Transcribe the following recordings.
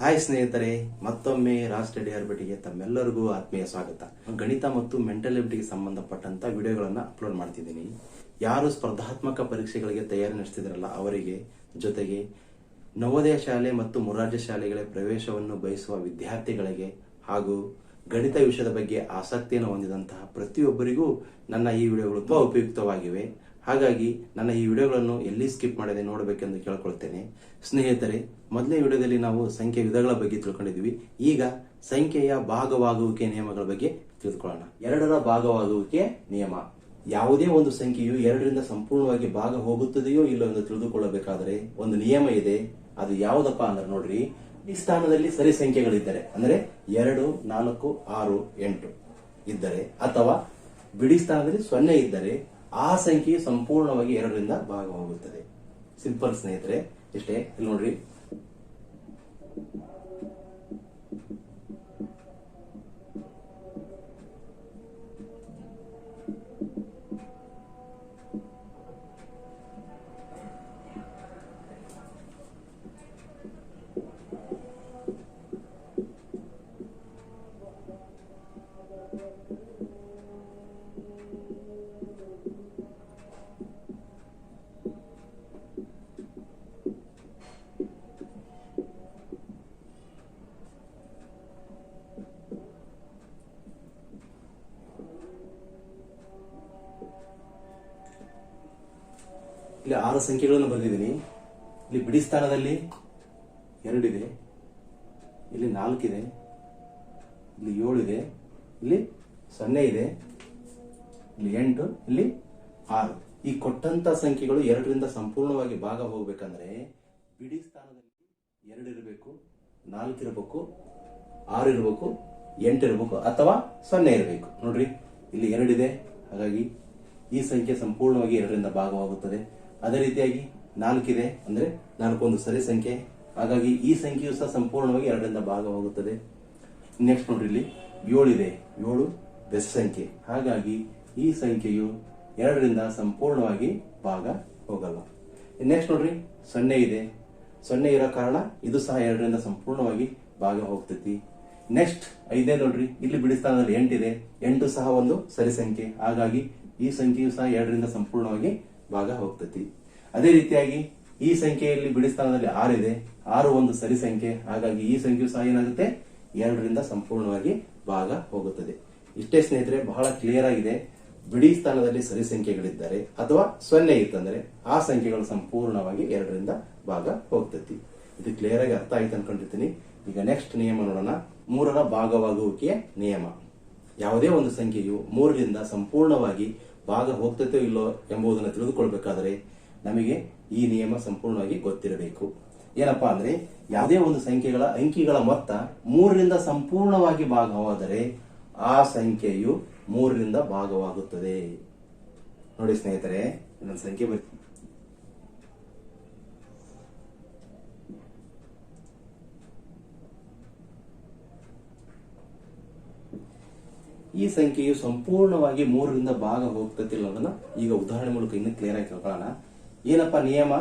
Hi ಸ್ನೇಹಿತರೆ, ಮತ್ತೊಮ್ಮೆ ರಾಷ್ಟ್ರೀಯ ಅರ್ಬಿಟಿಗೆ ತಮ್ಮೆಲ್ಲರಿಗೂ ಆತ್ಮೀಯ ಸ್ವಾಗತ. ಗಣಿತ ಮತ್ತು ಮೆಂಟಲ್ ಎಬಿಲಿಟಿಗೆ ಸಂಬಂಧಪಟ್ಟಂತ ವಿಡಿಯೋಗಳನ್ನ ಅಪ್ಲೋಡ್ ಮಾಡ್ತಿದ್ದೀನಿ. ಯಾರು ಸ್ಪರ್ಧಾತ್ಮಕ ಪರೀಕ್ಷೆಗಳಿಗೆ ತಯಾರಿ ನಡೆಸ್ತಿದ್ರಲ್ಲ ಅವರಿಗೆ, ಜೊತೆಗೆ ನವೋದಯ ಶಾಲೆ ಮತ್ತು ಮೊರಾರ್ಜಿ ಶಾಲೆಗಳ ಪ್ರವೇಶವನ್ನು ಬಯಸುವ ವಿದ್ಯಾರ್ಥಿಗಳಿಗೆ ಹಾಗೂ ಗಣಿತ ವಿಷಯದ ಬಗ್ಗೆ ಆಸಕ್ತಿಯನ್ನು ಹೊಂದಿದಂತಹ ಪ್ರತಿಯೊಬ್ಬರಿಗೂ ನನ್ನ ಈ ವಿಡಿಯೋಗಳು ತುಂಬಾ ಉಪಯುಕ್ತವಾಗಿವೆ. ಹಾಗಾಗಿ ನನ್ನ ಈ ವಿಡಿಯೋಗಳನ್ನು ಎಲ್ಲಿ ಸ್ಕಿಪ್ ಮಾಡದೆ ನೋಡಬೇಕೆಂದು ಕೇಳ್ಕೊಳ್ತೇನೆ. ಸ್ನೇಹಿತರೆ, ಮೊದಲನೇ ವಿಡಿಯೋದಲ್ಲಿ ನಾವು ಸಂಖ್ಯೆ ವಿಧಗಳ ಬಗ್ಗೆ ತಿಳ್ಕೊಂಡಿದ್ವಿ. ಈಗ ಸಂಖ್ಯೆಯ ಭಾಗವಾಗುವಿಕೆ ನಿಯಮಗಳ ಬಗ್ಗೆ ತಿಳಿದುಕೊಳ್ಳೋಣ. ಎರಡರ ಭಾಗವಾಗುವಿಕೆ ನಿಯಮ. ಯಾವುದೇ ಒಂದು ಸಂಖ್ಯೆಯು ಎರಡರಿಂದ ಸಂಪೂರ್ಣವಾಗಿ ಭಾಗ ಹೋಗುತ್ತದೆಯೋ ಇಲ್ಲೋ ಎಂದು ತಿಳಿದುಕೊಳ್ಳಬೇಕಾದರೆ ಒಂದು ನಿಯಮ ಇದೆ. ಅದು ಯಾವುದಪ್ಪ ಅಂದ್ರೆ ನೋಡ್ರಿ, ಈ ಸ್ಥಾನದಲ್ಲಿ ಸರಿ ಸಂಖ್ಯೆಗಳಿದ್ದರೆ ಅಂದ್ರೆ 2, 4, 6, 8 ಇದ್ದರೆ ಅಥವಾ ಬಿಡಿ ಸ್ಥಾನದಲ್ಲಿ 0 ಇದ್ದರೆ ಆ ಸಂಖ್ಯೆ ಸಂಪೂರ್ಣವಾಗಿ ಎರಡರಿಂದ ಭಾಗ ಹೋಗುತ್ತದೆ. ಸಿಂಪಲ್ ಸ್ನೇಹಿತರೆ, ಇಷ್ಟೇ. ಇಲ್ಲಿ ನೋಡ್ರಿ, ಇಲ್ಲಿ 6 ಸಂಖ್ಯೆಗಳನ್ನು ಬರೆದಿದ್ದೀನಿ. ಇಲ್ಲಿ ಬಿಡಿ ಸ್ಥಾನದಲ್ಲಿ 2 ಇದೆ, ಇಲ್ಲಿ 4 ಇದೆ, ಇಲ್ಲಿ 7 ಇದೆ, ಇಲ್ಲಿ 0 ಇದೆ, ಇಲ್ಲಿ 8, ಇಲ್ಲಿ 6. ಈ ಕೊಟ್ಟಂತ ಸಂಖ್ಯೆಗಳು ಎರಡರಿಂದ ಸಂಪೂರ್ಣವಾಗಿ ಭಾಗ ಹೋಗ್ಬೇಕಂದ್ರೆ ಬಿಡಿ ಸ್ಥಾನದಲ್ಲಿ 2 ಇರಬೇಕು, 4 ಇರಬೇಕು, 6 ಇರಬೇಕು, 8 ಇರಬೇಕು ಅಥವಾ 0 ಇರಬೇಕು. ನೋಡ್ರಿ, ಇಲ್ಲಿ 2 ಇದೆ, ಹಾಗಾಗಿ ಈ ಸಂಖ್ಯೆ ಸಂಪೂರ್ಣವಾಗಿ ಎರಡರಿಂದ ಭಾಗವಾಗುತ್ತದೆ. ಅದೇ ರೀತಿಯಾಗಿ 4 ಇದೆ, ಅಂದ್ರೆ 4 ಒಂದು ಸರಿ ಸಂಖ್ಯೆ, ಹಾಗಾಗಿ ಈ ಸಂಖ್ಯೆಯು ಸಹ ಸಂಪೂರ್ಣವಾಗಿ ಎರಡರಿಂದ ಭಾಗವಾಗುತ್ತದೆ. ನೆಕ್ಸ್ಟ್ ನೋಡ್ರಿ, ಇಲ್ಲಿ 7 ಇದೆ, 7 ಬೆಸ ಸಂಖ್ಯೆ, ಹಾಗಾಗಿ ಈ ಸಂಖ್ಯೆಯು ಎರಡರಿಂದ ಸಂಪೂರ್ಣವಾಗಿ ಭಾಗ ಹೋಗಲ್ಲ. ನೆಕ್ಸ್ಟ್ ನೋಡ್ರಿ, 0 ಇದೆ, 0 ಇರೋ ಕಾರಣ ಇದು ಸಹ ಎರಡರಿಂದ ಸಂಪೂರ್ಣವಾಗಿ ಭಾಗ ಹೋಗ್ತೈತಿ. ನೆಕ್ಸ್ಟ್ 5 ನೋಡ್ರಿ, ಇಲ್ಲಿ ಬಿಡಿ ಸ್ಥಾನದಲ್ಲಿ 8 ಇದೆ, 8 ಸಹ ಒಂದು ಸರಿ ಸಂಖ್ಯೆ, ಹಾಗಾಗಿ ಈ ಸಂಖ್ಯೆಯು ಸಹ ಎರಡರಿಂದ ಸಂಪೂರ್ಣವಾಗಿ ಭಾಗ ಹೋಗ್ತತಿ. ಅದೇ ರೀತಿಯಾಗಿ ಈ ಸಂಖ್ಯೆಯಲ್ಲಿ ಬಿಡಿ ಸ್ಥಾನದಲ್ಲಿ 6 ಇದೆ, 6 ಒಂದು ಸರಿ ಸಂಖ್ಯೆ, ಹಾಗಾಗಿ ಈ ಸಂಖ್ಯೆಯು ಸಹ ಏನಾಗುತ್ತೆ, ಎರಡರಿಂದ ಸಂಪೂರ್ಣವಾಗಿ ಭಾಗ ಹೋಗುತ್ತದೆ. ಇಷ್ಟೇ ಸ್ನೇಹಿತರೆ, ಬಹಳ ಕ್ಲಿಯರ್ ಆಗಿದೆ. ಬಿಡಿ ಸ್ಥಾನದಲ್ಲಿ ಸರಿ ಸಂಖ್ಯೆಗಳಿದ್ದರೆ ಅಥವಾ 0 ಇತ್ತಂದ್ರೆ ಆ ಸಂಖ್ಯೆಗಳು ಸಂಪೂರ್ಣವಾಗಿ ಎರಡರಿಂದ ಭಾಗ ಹೋಗ್ತತಿ. ಇದು ಕ್ಲಿಯರ್ ಆಗಿ ಅರ್ಥ ಆಯ್ತು ಅನ್ಕೊಂಡಿರ್ತೀನಿ. ಈಗ ನೆಕ್ಸ್ಟ್ ನಿಯಮ ನೋಡೋಣ, 3ರ ಭಾಗವಾಗುವಿಕೆಯ ನಿಯಮ. ಯಾವುದೇ ಒಂದು ಸಂಖ್ಯೆಯು 3ರಿಂದ ಸಂಪೂರ್ಣವಾಗಿ ಭಾಗ ಹೋಗ್ತೈತೋ ಇಲ್ಲೋ ಎಂಬುದನ್ನು ತಿಳಿದುಕೊಳ್ಬೇಕಾದ್ರೆ ನಮಗೆ ಈ ನಿಯಮ ಸಂಪೂರ್ಣವಾಗಿ ಗೊತ್ತಿರಬೇಕು. ಏನಪ್ಪಾ ಅಂದ್ರೆ, ಯಾವುದೇ ಒಂದು ಸಂಖ್ಯೆಗಳ ಅಂಕಿಗಳ ಮೊತ್ತ 3ರಿಂದ ಸಂಪೂರ್ಣವಾಗಿ ಭಾಗವಾದರೆ ಆ ಸಂಖ್ಯೆಯು 3ರಿಂದ ಭಾಗವಾಗುತ್ತದೆ. ನೋಡಿ ಸ್ನೇಹಿತರೆ, ಇನ್ನೊಂದು ಸಂಖ್ಯೆ ಬರ್ತೀನಿ. ಈ ಸಂಖ್ಯೆಯು ಸಂಪೂರ್ಣವಾಗಿ 3ರಿಂದ ಭಾಗ ಹೋಗ್ತತಿಲ್ಲ ಅನ್ನೋದನ್ನ ಈಗ ಉದಾಹರಣೆ ಮೂಲಕ ಇನ್ನು ಕ್ಲಿಯರ್ ಆಗಿ ತಿಳ್ಕೊಳ್ಳೋಣ. ಏನಪ್ಪಾ ನಿಯಮ,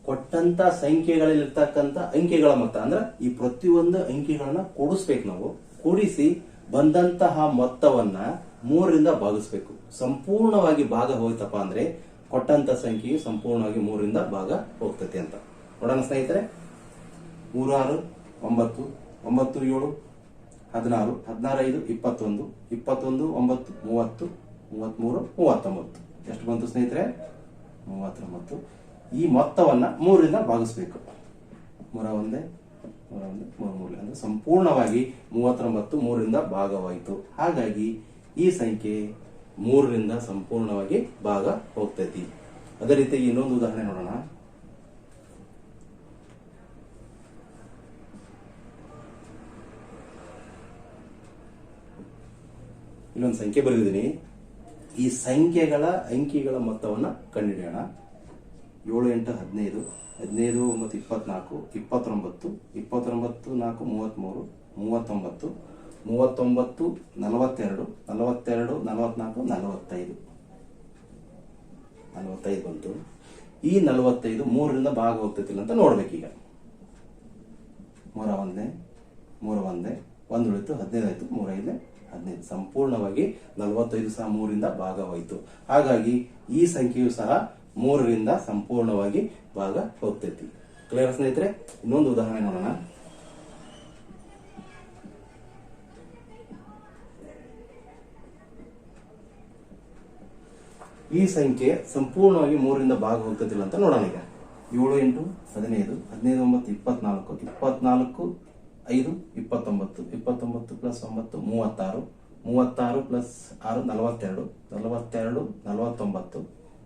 ಕೊಟ್ಟಂತ ಸಂಖ್ಯೆಗಳಲ್ಲಿರ್ತಕ್ಕಂಥ ಅಂಕಿಗಳ ಮೊತ್ತ ಅಂದ್ರೆ ಈ ಪ್ರತಿಯೊಂದು ಅಂಕಿಗಳನ್ನ ಕೂಡಿಸ್ಬೇಕು. ನಾವು ಕೂಡಿಸಿ ಬಂದಂತಹ ಮೊತ್ತವನ್ನ 3ರಿಂದ ಭಾಗಿಸ್ಬೇಕು. ಸಂಪೂರ್ಣವಾಗಿ ಭಾಗ ಹೋಯ್ತಪ್ಪ ಅಂದ್ರೆ ಕೊಟ್ಟಂತ ಸಂಖ್ಯೆಯು ಸಂಪೂರ್ಣವಾಗಿ 3ರಿಂದ ಭಾಗ ಹೋಗ್ತತಿ ಅಂತ ನೋಡೋಣ ಸ್ನೇಹಿತರೆ. 3 6 9 9 7 16 16 5 21 21 9 30 33 39. ಎಷ್ಟು ಬಂತು ಸ್ನೇಹಿತರೆ? 39. ಈ ಮೊತ್ತವನ್ನ 3ರಿಂದ ಭಾಗಿಸ್ಬೇಕು. 3 1 3 3 ಅಂದ್ರೆ ಸಂಪೂರ್ಣವಾಗಿ 39 3ರಿಂದ ಭಾಗವಾಯಿತು. ಹಾಗಾಗಿ ಈ ಸಂಖ್ಯೆ 3ರಿಂದ ಸಂಪೂರ್ಣವಾಗಿ ಭಾಗ ಹೋಗ್ತೈತಿ. ಅದೇ ರೀತಿ ಇನ್ನೊಂದು ಉದಾಹರಣೆ ನೋಡೋಣ. ಇಲ್ಲೊಂದು ಸಂಖ್ಯೆ ಬರೆದಿದ್ದೀನಿ. ಈ ಸಂಖ್ಯೆಗಳ ಅಂಕಿಗಳ ಮೊತ್ತವನ್ನ ಕಂಡುಹಿಡಿಯೋಣ. 7 8 15 15 9 24 29 29 4 33 39 39 42 42 44 45 45 ಬಂತು. ಈ 45 3ರಿಂದ ಭಾಗ ಹೋಗ್ತೈತಿಲ್ಲ ಅಂತ ನೋಡ್ಬೇಕೀಗ. ಮೂರ ಒಂದೇ ಮೂರು ಒಂದೇ, ಒಂದು ಉಳಿತು 15 ಆಯ್ತು, 3 5 15. ಸಂಪೂರ್ಣವಾಗಿ 45 ಸಹ 3ರಿಂದ ಭಾಗವಾಯಿತು. ಹಾಗಾಗಿ ಈ ಸಂಖ್ಯೆಯು ಸಹ 3ರಿಂದ ಸಂಪೂರ್ಣವಾಗಿ ಭಾಗ ಹೋಗ್ತೈತಿ. ಕ್ಲಿಯರ್ ಸ್ನೇಹಿತರೆ? ಇನ್ನೊಂದು ಉದಾಹರಣೆ ನೋಡೋಣ. ಈ ಸಂಖ್ಯೆ ಸಂಪೂರ್ಣವಾಗಿ 3ರಿಂದ ಭಾಗ ಹೋಗ್ತದಿಲ್ಲ ಅಂತ ನೋಡೋಣ. ಈಗ 7 8 15, 15 9 24, 24 5 29, 29 ಪ್ಲಸ್ 9 36, 36 ಪ್ಲಸ್ 6 42, 42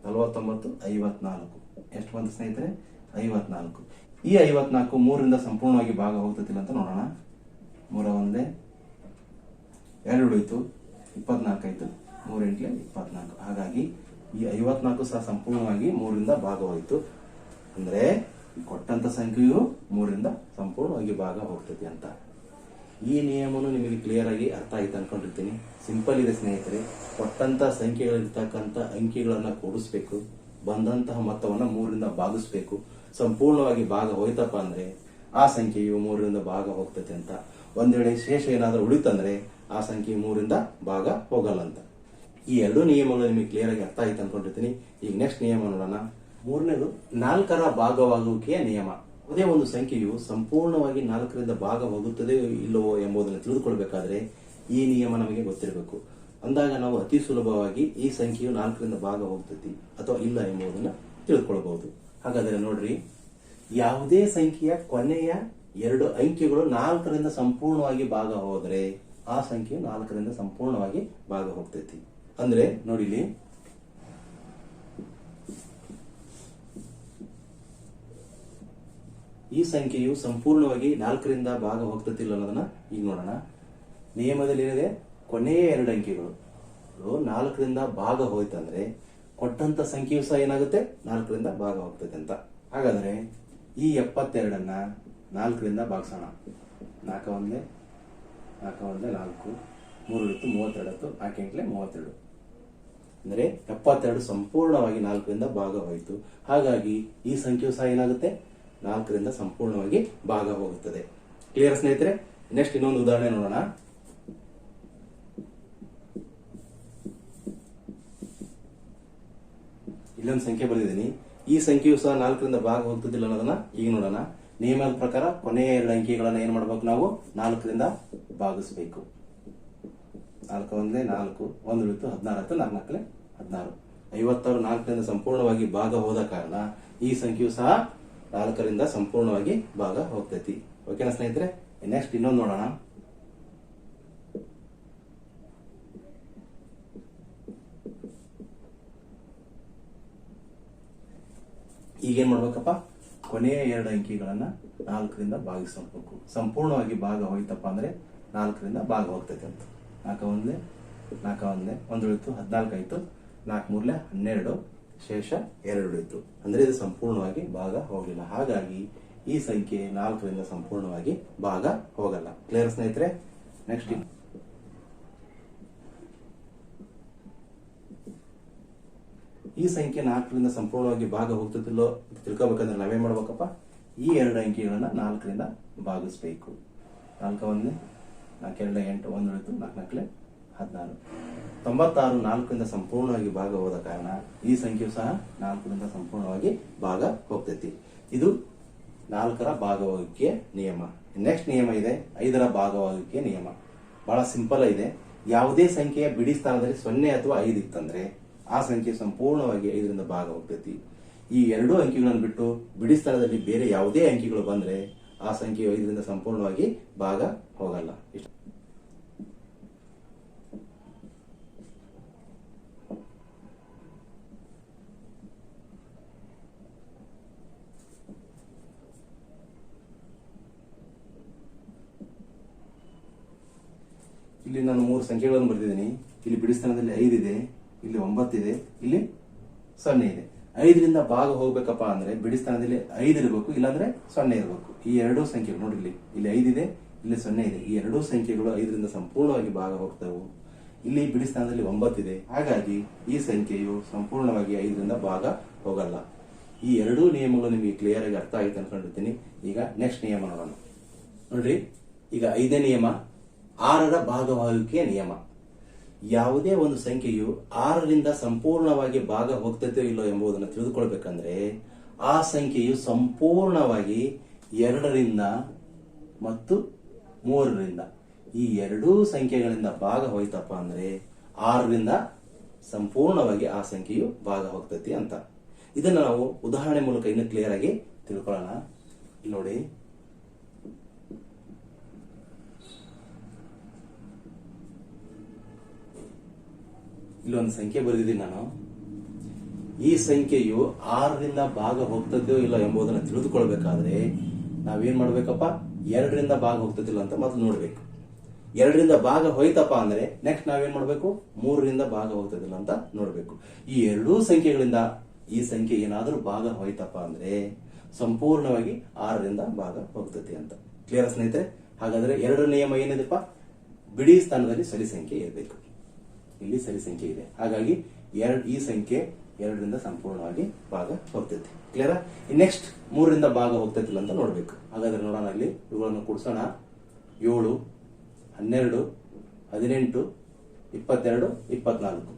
49, 49 54. ಎಷ್ಟು ಬಂತು ಸ್ನೇಹಿತರೆ? 54. ಈ 54 3ರಿಂದ ಸಂಪೂರ್ಣವಾಗಿ ಭಾಗ ಹೋಗ್ತದಿಲ್ಲ ಅಂತ ನೋಡೋಣ. 3 ಒಂದೇ 2 ಉಳಿತು, 24 ಆಯ್ತು, 3 8 24. ಹಾಗಾಗಿ ಈ 54 ಸಹ ಸಂಪೂರ್ಣವಾಗಿ 3ರಿಂದ ಭಾಗವಾಯಿತು. ಅಂದ್ರೆ ಕೊಟ್ಟಂತ ಸಂಖ್ಯೆಯು 3ರಿಂದ ಸಂಪೂರ್ಣವಾಗಿ ಭಾಗ ಹೋಗ್ತದೆ ಅಂತ. ಈ ನಿಯಮನು ನಿಮಗೆ ಕ್ಲಿಯರ್ ಆಗಿ ಅರ್ಥ ಆಯ್ತು ಅನ್ಕೊಂಡಿರ್ತೀನಿ. ಸಿಂಪಲ್ ಇದೆ ಸ್ನೇಹಿತರೆ. ಕೊಟ್ಟಂತ ಸಂಖ್ಯೆಗಳಿರ್ತಕ್ಕಂಥ ಅಂಕಿಗಳನ್ನ ಕೂಡಿಸ್ಬೇಕು, ಬಂದಂತಹ ಮೊತ್ತವನ್ನ 3ರಿಂದ ಭಾಗಿಸ್ಬೇಕು. ಸಂಪೂರ್ಣವಾಗಿ ಭಾಗ ಹೋಯ್ತಪ್ಪ ಅಂದ್ರೆ ಆ ಸಂಖ್ಯೆಯು 3ರಿಂದ ಭಾಗ ಹೋಗ್ತದೆ ಅಂತ. ಒಂದ್ ವೇಳೆ ಶೇಷ ಏನಾದ್ರೂ ಉಳಿತಂದ್ರೆ ಆ ಸಂಖ್ಯೆ 3ರಿಂದ ಭಾಗ ಹೋಗಲ್ಲ ಅಂತ. ಈ ಎರಡು ನಿಯಮಗಳು ನಿಮಗೆ ಕ್ಲಿಯರ್ ಆಗಿ ಅರ್ಥ ಆಯ್ತು ಅನ್ಕೊಂಡಿರ್ತೀನಿ. ಈಗ ನೆಕ್ಸ್ಟ್ ನಿಯಮ ನೋಡೋಣ. ಮೂರನೇದು 4ರ ಭಾಗವಾಗುವಿಕೆಯ ನಿಯಮ. ಅದೇ ಒಂದು ಸಂಖ್ಯೆಯು ಸಂಪೂರ್ಣವಾಗಿ 4ರಿಂದ ಭಾಗ ಹೋಗುತ್ತದೆ ಇಲ್ಲವೋ ಎಂಬುದನ್ನು ತಿಳಿದುಕೊಳ್ಬೇಕಾದ್ರೆ ಈ ನಿಯಮ ನಮಗೆ ಗೊತ್ತಿರಬೇಕು. ಅಂದಾಗ ನಾವು ಅತಿ ಸುಲಭವಾಗಿ ಈ ಸಂಖ್ಯೆಯು 4ರಿಂದ ಭಾಗ ಹೋಗ್ತತಿ ಅಥವಾ ಇಲ್ಲ ಎಂಬುದನ್ನು ತಿಳಿದುಕೊಳ್ಳಬಹುದು. ಹಾಗಾದ್ರೆ ನೋಡ್ರಿ, ಯಾವುದೇ ಸಂಖ್ಯೆಯ ಕೊನೆಯ 2 ಅಂಕಿಗಳು 4ರಿಂದ ಸಂಪೂರ್ಣವಾಗಿ ಭಾಗ ಹೋದ್ರೆ ಆ ಸಂಖ್ಯೆಯು 4ರಿಂದ ಸಂಪೂರ್ಣವಾಗಿ ಭಾಗ ಹೋಗ್ತೈತಿ. ಅಂದ್ರೆ ನೋಡಿ, ಇಲ್ಲಿ ಈ ಸಂಖ್ಯೆಯು ಸಂಪೂರ್ಣವಾಗಿ 4ರಿಂದ ಭಾಗ ಹೋಗ್ತತಿಲ್ಲ ಅನ್ನೋದನ್ನ ಈಗ ನೋಡೋಣ. ನಿಯಮದಲ್ಲಿ ಏನಿದೆ? ಕೊನೆಯ 2 ಅಂಕಿಗಳು 4ರಿಂದ ಭಾಗ ಹೋಯ್ತಂದ್ರೆ ಕೊಟ್ಟಂತ ಸಂಖ್ಯೆಯು ಸಹ ಏನಾಗುತ್ತೆ? 4ರಿಂದ ಭಾಗ ಹೋಗ್ತದೆ ಅಂತ. ಹಾಗಾದ್ರೆ ಈ 72ಅನ್ನ 4ರಿಂದ ಭಾಗಿಸೋಣ. 4 ಒಂದೇ 4 ಒಂದೇ 4, 3 ಇತ್ತು 32, 4 ಎಂಟ್ಲೆ 32. ಅಂದ್ರೆ 72 ಸಂಪೂರ್ಣವಾಗಿ 4ರಿಂದ ಭಾಗ ಹೋಯಿತು. ಹಾಗಾಗಿ ಈ ಸಂಖ್ಯೆಯು ಸಹ ಏನಾಗುತ್ತೆ? 4ರಿಂದ ಸಂಪೂರ್ಣವಾಗಿ ಭಾಗ ಹೋಗುತ್ತದೆ. ಕ್ಲಿಯರ್ ಸ್ನೇಹಿತರೆ? ನೆಕ್ಸ್ಟ್ ಇನ್ನೊಂದು ಉದಾಹರಣೆ ನೋಡೋಣ. ಇಲ್ಲೊಂದು ಸಂಖ್ಯೆ ಬರೆದಿದ್ದೀನಿ. ಈ ಸಂಖ್ಯೆಯು ಸಹ 4ರಿಂದ ಭಾಗ ಹೋಗ್ತದಿಲ್ಲ ಅನ್ನೋದನ್ನ ಈಗ ನೋಡೋಣ. ನಿಯಮದ ಪ್ರಕಾರ ಕೊನೆಯ 2 ಅಂಕಿಗಳನ್ನ ಏನ್ ಮಾಡ್ಬೇಕು? ನಾವು 4ರಿಂದ ಭಾಗಿಸಬೇಕು. 4 ಒಂದೇ 4, 1 ಉಳಿತು 16 ಆಯ್ತು, 4 4 16. 56 4ರಿಂದ ಸಂಪೂರ್ಣವಾಗಿ ಭಾಗ ಹೋದ ಕಾರಣ ಈ ಸಂಖ್ಯೆಯು ಸಹ 4ರಿಂದ ಸಂಪೂರ್ಣವಾಗಿ ಭಾಗ ಹೋಗ್ತೈತಿ. ಓಕೆನಾ ಸ್ನೇಹಿತರೆ? ನೆಕ್ಸ್ಟ್ ಇನ್ನೊಂದು ನೋಡೋಣ. ಈಗೇನ್ ಮಾಡ್ಬೇಕಪ್ಪ? ಕೊನೆಯ 2 ಅಂಕಿಗಳನ್ನ 4ರಿಂದ ಭಾಗಿಸಬೇಕು. ಸಂಪೂರ್ಣವಾಗಿ ಭಾಗ ಹೋಯ್ತಪ್ಪ ಅಂದ್ರೆ 4ರಿಂದ ಭಾಗ ಹೋಗ್ತೈತೆ ಅಂತ. 4 ಒಂದೇ 4 ಒಂದೇ 1 ಉಳಿತು 14 ಆಯ್ತು, 4 3 12, ಶೇಷ 2 ಉಳಿತು. ಅಂದ್ರೆ ಇದು ಸಂಪೂರ್ಣವಾಗಿ ಭಾಗ ಹೋಗಲಿಲ್ಲ. ಹಾಗಾಗಿ ಈ ಸಂಖ್ಯೆ 4ರಿಂದ ಸಂಪೂರ್ಣವಾಗಿ ಭಾಗ ಹೋಗಲ್ಲ. ಕ್ಲಿಯರ್ ಸ್ನೇಹಿತರೆ? ನೆಕ್ಸ್ಟ್ ಈ ಸಂಖ್ಯೆ 4ರಿಂದ ಸಂಪೂರ್ಣವಾಗಿ ಭಾಗ ಹೋಗ್ತದಿಲ್ಲೋ ತಿಳ್ಕೊಬೇಕಂದ್ರೆ ನಾವೇನ್ ಮಾಡ್ಬೇಕಪ್ಪ? ಈ 2 ಅಂಕಿಗಳನ್ನ 4ರಿಂದ ಭಾಗಿಸ್ಬೇಕು. 4 ಒಂದೇ 4 2 8, 1 ಉಳಿತು 4 4 16. 96 4ರಿಂದ ಸಂಪೂರ್ಣವಾಗಿ ಭಾಗ ಹೋದ ಕಾರಣ ಈ ಸಂಖ್ಯೆಯು ಸಹ 4ರಿಂದ ಸಂಪೂರ್ಣವಾಗಿ ಭಾಗ ಹೋಗ್ತೈತಿ. ಇದು 4ರ ಭಾಗವಾಗುವಿಕೆಯ ನಿಯಮ. ನೆಕ್ಸ್ಟ್ ನಿಯಮ ಇದೆ 5ರ ಭಾಗವಾಗುವಿಕೆಯ ನಿಯಮ. ಬಹಳ ಸಿಂಪಲ್ ಇದೆ. ಯಾವುದೇ ಸಂಖ್ಯೆಯ ಬಿಡಿ ಸ್ಥಾನದಲ್ಲಿ 0 ಅಥವಾ 5 ಇತ್ತಂದ್ರೆ ಆ ಸಂಖ್ಯೆ ಸಂಪೂರ್ಣವಾಗಿ 5ರಿಂದ ಭಾಗ ಹೋಗ್ತೈತಿ. ಈ 2 ಅಂಕಿಗಳನ್ನು ಬಿಟ್ಟು ಬಿಡಿ ಸ್ಥಾನದಲ್ಲಿ ಬೇರೆ ಯಾವುದೇ ಅಂಕಿಗಳು ಬಂದ್ರೆ ಆ ಸಂಖ್ಯೆಯು 5ರಿಂದ ಸಂಪೂರ್ಣವಾಗಿ ಭಾಗ ಹೋಗಲ್ಲ. ಇಲ್ಲಿ ನಾನು 3 ಸಂಖ್ಯೆಗಳನ್ನು ಬರೆದಿದ್ದೀನಿ. ಇಲ್ಲಿ ಬಿಡಿ ಸ್ಥಾನದಲ್ಲಿ 5 ಇದೆ, ಇಲ್ಲಿ 9 ಇದೆ, ಇಲ್ಲಿ 0 ಇದೆ. 5ರಿಂದ ಭಾಗ ಹೋಗ್ಬೇಕಪ್ಪ ಅಂದ್ರೆ ಬಿಡಿ ಸ್ಥಾನದಲ್ಲಿ 5 ಇರಬೇಕು, ಇಲ್ಲಾಂದ್ರೆ 0 ಇರಬೇಕು. ಈ 2 ಸಂಖ್ಯೆಗಳು ನೋಡಿ, ಇಲ್ಲಿ 5 ಇದೆ, ಇಲ್ಲಿ 0 ಇದೆ. ಈ 2 ಸಂಖ್ಯೆಗಳು 5ರಿಂದ ಸಂಪೂರ್ಣವಾಗಿ ಭಾಗ ಹೋಗ್ತವೆ. ಇಲ್ಲಿ ಬಿಡಿ ಸ್ಥಾನದಲ್ಲಿ 9 ಇದೆ. ಹಾಗಾಗಿ ಈ ಸಂಖ್ಯೆಯು ಸಂಪೂರ್ಣವಾಗಿ 5ರಿಂದ ಭಾಗ ಹೋಗಲ್ಲ. ಈ 2 ನಿಯಮಗಳು ನಿಮಗೆ ಕ್ಲಿಯರ್ ಆಗಿ ಅರ್ಥ ಆಯ್ತು ಅನ್ಕೊಂಡಿರ್ತೀನಿ. ಈಗ ನೆಕ್ಸ್ಟ್ ನಿಯಮ ನೋಡೋಣ. ನೋಡ್ರಿ, ಈಗ 5ನೇ ನಿಯಮ 6ರ ಭಾಗವಾಗುವಿಕೆಯ ನಿಯಮ. ಯಾವುದೇ ಒಂದು ಸಂಖ್ಯೆಯು 6ರಿಂದ ಸಂಪೂರ್ಣವಾಗಿ ಭಾಗ ಹೋಗ್ತದೆಯೋ ಇಲ್ಲೋ ಎಂಬುದನ್ನು ತಿಳಿದುಕೊಳ್ಬೇಕಂದ್ರೆ ಆ ಸಂಖ್ಯೆಯು ಸಂಪೂರ್ಣವಾಗಿ 2ರಿಂದ ಮತ್ತು 3ರಿಂದ ಈ ಎರಡೂ ಸಂಖ್ಯೆಗಳಿಂದ ಭಾಗ ಹೋಯ್ತಪ್ಪ ಅಂದ್ರೆ 6ರಿಂದ ಸಂಪೂರ್ಣವಾಗಿ ಆ ಸಂಖ್ಯೆಯು ಭಾಗ ಹೋಗ್ತೈತಿ ಅಂತ. ಇದನ್ನ ನಾವು ಉದಾಹರಣೆ ಮೂಲಕ ಇನ್ನು ಕ್ಲಿಯರ್ ಆಗಿ ತಿಳ್ಕೊಳ್ಳೋಣ. ಇಲ್ಲಿ ನೋಡಿ, ಇಲ್ಲೊಂದು ಸಂಖ್ಯೆ ಬರೆದಿದ್ದೀನಿ ನಾನು. ಈ ಸಂಖ್ಯೆಯು 6ರಿಂದ ಭಾಗ ಹೋಗ್ತದೆಯೋ ಇಲ್ಲ ಎಂಬುದನ್ನು ತಿಳಿದುಕೊಳ್ಬೇಕಾದ್ರೆ ನಾವೇನ್ ಮಾಡ್ಬೇಕಪ್ಪ, 2ರಿಂದ ಭಾಗ ಹೋಗ್ತದಿಲ್ಲ ಅಂತ ಮೊದಲು ನೋಡ್ಬೇಕು. 2ರಿಂದ ಭಾಗ ಹೋಯ್ತಪ್ಪ ಅಂದ್ರೆ ನೆಕ್ಸ್ಟ್ ನಾವೇನ್ ಮಾಡ್ಬೇಕು, 3ರಿಂದ ಭಾಗ ಹೋಗ್ತದಿಲ್ಲ ಅಂತ ನೋಡ್ಬೇಕು. ಈ ಎರಡೂ ಸಂಖ್ಯೆಗಳಿಂದ ಈ ಸಂಖ್ಯೆ ಏನಾದ್ರೂ ಭಾಗ ಹೋಯ್ತಪ್ಪ ಅಂದ್ರೆ ಸಂಪೂರ್ಣವಾಗಿ 6ರಿಂದ ಭಾಗ ಹೋಗ್ತದೆ ಅಂತ. ಕ್ಲಿಯರ್ ಸ್ನೇಹಿತರೆ? ಹಾಗಾದ್ರೆ 2ರ ನಿಯಮ ಏನಿದೆಪ್ಪ, ಬಿಡಿ ಸ್ಥಾನದಲ್ಲಿ ಸರಿ ಸಂಖ್ಯೆ ಇರಬೇಕು. ಇಲ್ಲಿ ಸರಿ ಸಂಖ್ಯೆ ಇದೆ, ಹಾಗಾಗಿ ಈ ಸಂಖ್ಯೆ 2ರಿಂದ ಸಂಪೂರ್ಣವಾಗಿ ಭಾಗ ಹೋಗ್ತೈತಿ. ಕ್ಲಿಯರ್? ನೆಕ್ಸ್ಟ್ 3ರಿಂದ ಭಾಗ ಹೋಗ್ತೈತಿಲ್ಲ ಅಂತ ನೋಡ್ಬೇಕು. ಹಾಗಾದ್ರೆ ನೋಡೋಣ, ಇಲ್ಲಿ ಇವುಗಳನ್ನು ಕೂಡಿಸೋಣ. 7, 12, 18, 22, 24.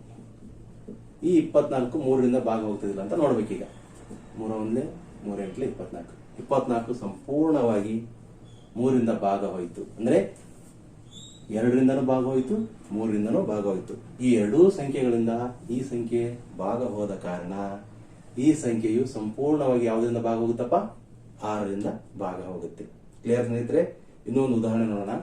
ಈ 24 3ರಿಂದ ಭಾಗ ಹೋಗ್ತದಿಲ್ಲ ಅಂತ ನೋಡ್ಬೇಕೀಗ. 3 1 3 8 24. 24 ಸಂಪೂರ್ಣವಾಗಿ 3ರಿಂದ ಭಾಗ ಹೋಯ್ತು ಅಂದ್ರೆ 2ರಿಂದನೂ ಭಾಗ ಹೋಯ್ತು, 3ರಿಂದನೂ ಭಾಗ ಹೋಯ್ತು. ಈ ಎರಡೂ ಸಂಖ್ಯೆಗಳಿಂದ ಈ ಸಂಖ್ಯೆ ಭಾಗ ಹೋದ ಕಾರಣ ಈ ಸಂಖ್ಯೆಯು ಸಂಪೂರ್ಣವಾಗಿ ಯಾವುದರಿಂದ ಭಾಗ ಹೋಗುತ್ತಪ್ಪ, 6ರಿಂದ ಭಾಗ ಹೋಗುತ್ತೆ. ಕ್ಲಿಯರ್ ಸ್ನೇಹಿತರೆ? ಇನ್ನೊಂದು ಉದಾಹರಣೆ ನೋಡೋಣ.